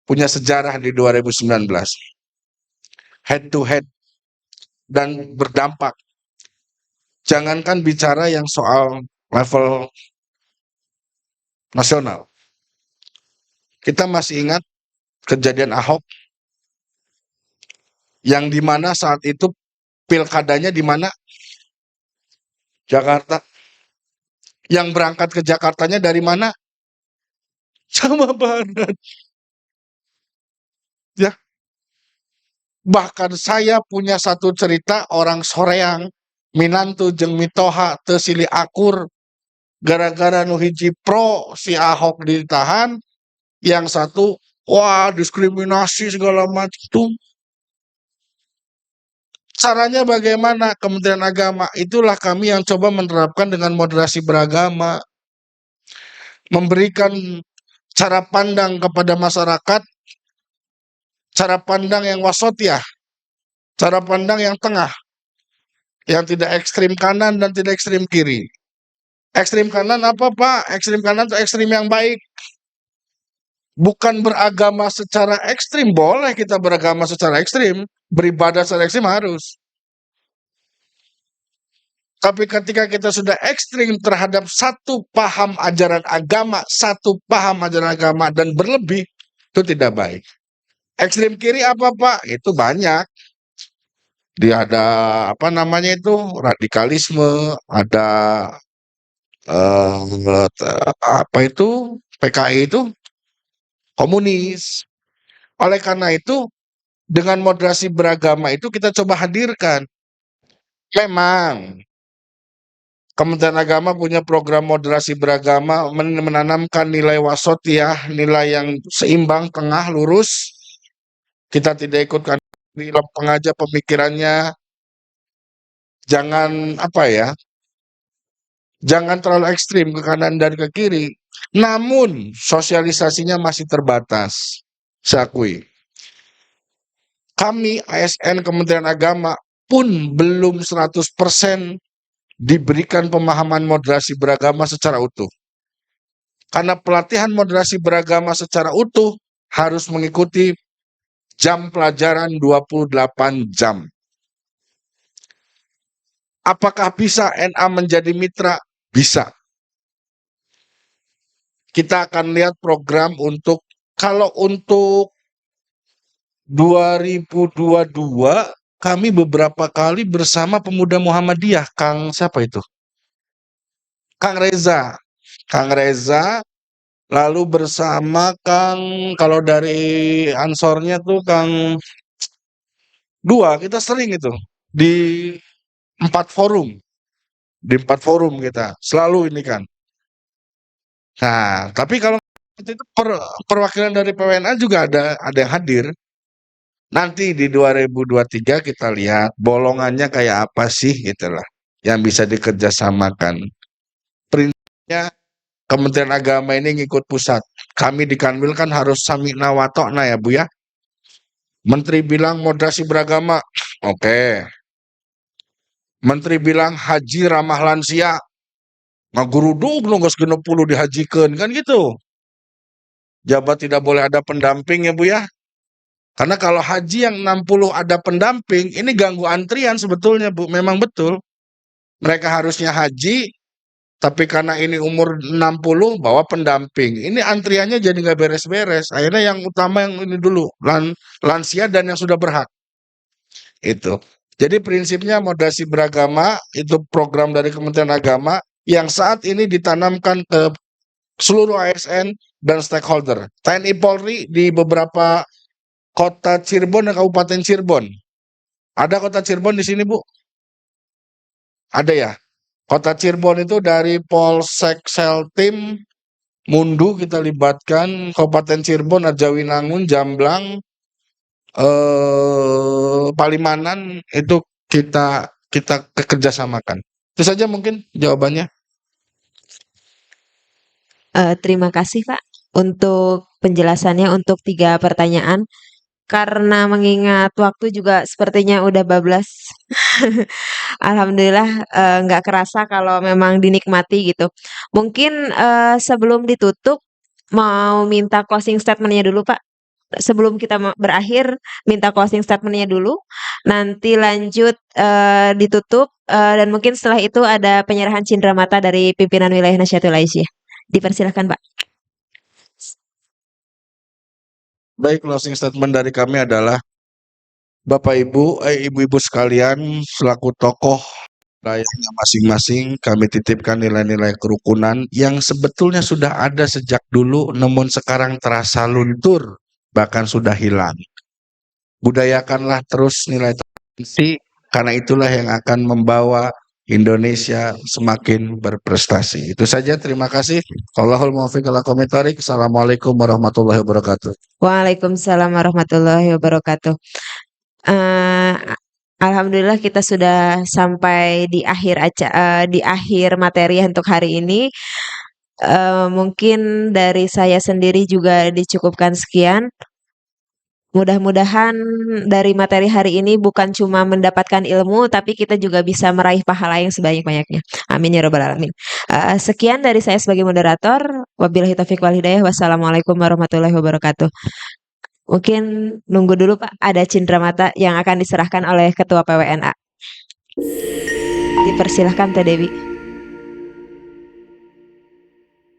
Punya sejarah di 2019. Head to head dan berdampak. Jangankan bicara yang soal level nasional. Kita masih ingat kejadian Ahok yang di mana saat itu pilkadanya di mana? Jakarta. Yang berangkat ke Jakartanya dari mana? Jawa Barat. Ya. Bahkan saya punya satu cerita orang Soreang, Minantu jeung Mitoha teu silih akur gara-gara nu hiji pro si Ahok ditahan, yang satu wah diskriminasi segala macam. Caranya bagaimana Kementerian Agama? Itulah kami yang coba menerapkan dengan moderasi beragama. Memberikan cara pandang kepada masyarakat, cara pandang yang wasatiyah, cara pandang yang tengah, yang tidak ekstrim kanan dan tidak ekstrim kiri. Ekstrim kanan apa Pak? Ekstrim kanan itu ekstrim yang baik. Bukan beragama secara ekstrim, boleh kita beragama secara ekstrim, beribadah secara ekstrim harus. Tapi ketika kita sudah ekstrim terhadap satu paham ajaran agama dan berlebih, itu tidak baik. Ekstrim kiri apa Pak? Itu banyak. Dia ada apa namanya itu radikalisme, ada apa itu, PKI itu komunis. Oleh karena itu, dengan moderasi beragama itu kita coba hadirkan. Memang Kementerian Agama punya program moderasi beragama menanamkan nilai wasatiyah, nilai yang seimbang, tengah, lurus. Kita tidak ikutkan di lempeng aja pemikirannya. Jangan apa ya, jangan terlalu ekstrim ke kanan dan ke kiri. Namun sosialisasinya masih terbatas. Saya akui. Kami ASN Kementerian Agama pun belum 100% diberikan pemahaman moderasi beragama secara utuh. Karena pelatihan moderasi beragama secara utuh harus mengikuti jam pelajaran 28 jam. Apakah bisa NA menjadi mitra? Bisa. Kita akan lihat program kalau untuk 2022 kami beberapa kali bersama pemuda Muhammadiyah, Kang siapa itu? Kang Reza. Kang Reza, lalu bersama kalau dari Ansornya tuh Kang kita sering itu di 4 forum. Di 4 forum kita, selalu ini kan. Nah, tapi kalau itu perwakilan dari PWNA juga ada yang hadir. Nanti di 2023 kita lihat bolongannya kayak apa sih gitulah yang bisa dikerjasamakan. Prinsipnya Kementerian Agama ini ngikut pusat. Kami di Kanwil kan harus sami'na wa ta'na ya Bu ya. Menteri bilang moderasi beragama, oke. Menteri bilang haji ramah lansia, ngagurudung nu geus 60 dihajikeun kan gitu. Jabat tidak boleh ada pendamping ya Bu ya. Karena kalau haji yang 60 ada pendamping, ini ganggu antrian sebetulnya Bu, memang betul. Mereka harusnya haji, tapi karena ini umur 60 bawa pendamping. Ini antriannya jadi nggak beres-beres. Akhirnya yang utama yang ini dulu, lansia dan yang sudah berhak. Itu. Jadi prinsipnya moderasi beragama itu program dari Kementerian Agama yang saat ini ditanamkan ke seluruh ASN dan stakeholder. TNI Polri di beberapa kota Cirebon dan Kabupaten Cirebon. Ada kota Cirebon di sini, Bu? Ada ya? Kota Cirebon itu dari Polsek Seltim, Mundu kita libatkan, Kabupaten Cirebon, Arjawinangun, Jamblang, Palimanan itu kita kerjasamakan. Itu saja mungkin jawabannya. Terima kasih Pak untuk penjelasannya untuk 3 pertanyaan. Karena mengingat waktu juga sepertinya udah bablas. Alhamdulillah nggak kerasa kalau memang dinikmati gitu. Mungkin sebelum ditutup mau minta closing statement-nya dulu Pak. Sebelum kita berakhir minta closing statement-nya dulu. Nanti lanjut ditutup dan mungkin setelah itu ada penyerahan cindramata dari pimpinan wilayah Nahdlatul Aisyah. Dipersilahkan Pak. Baik, closing statement dari kami adalah Bapak Ibu, Ibu-ibu sekalian, selaku tokoh wilayahnya masing-masing, kami titipkan nilai-nilai kerukunan yang sebetulnya sudah ada sejak dulu, namun sekarang terasa luntur, bahkan sudah hilang. Budayakanlah terus nilai toleransi, karena itulah yang akan membawa Indonesia semakin berprestasi. Itu saja, terima kasih. Wallahul muwaffiq ala aqwamit thoriq. Assalamualaikum warahmatullahi wabarakatuh. Waalaikumsalam warahmatullahi wabarakatuh. Alhamdulillah kita sudah sampai di akhir materi untuk hari ini. Mungkin dari saya sendiri juga dicukupkan sekian. Mudah-mudahan dari materi hari ini bukan cuma mendapatkan ilmu, tapi kita juga bisa meraih pahala yang sebanyak-banyaknya. Amin ya rabbal alamin. Sekian dari saya sebagai moderator. Wabillahi taufiq wal hidayah. Wassalamualaikum warahmatullahi wabarakatuh. Mungkin nunggu dulu Pak, ada cindramata yang akan diserahkan oleh Ketua PWNA. Dipersilahkan Teh Dewi.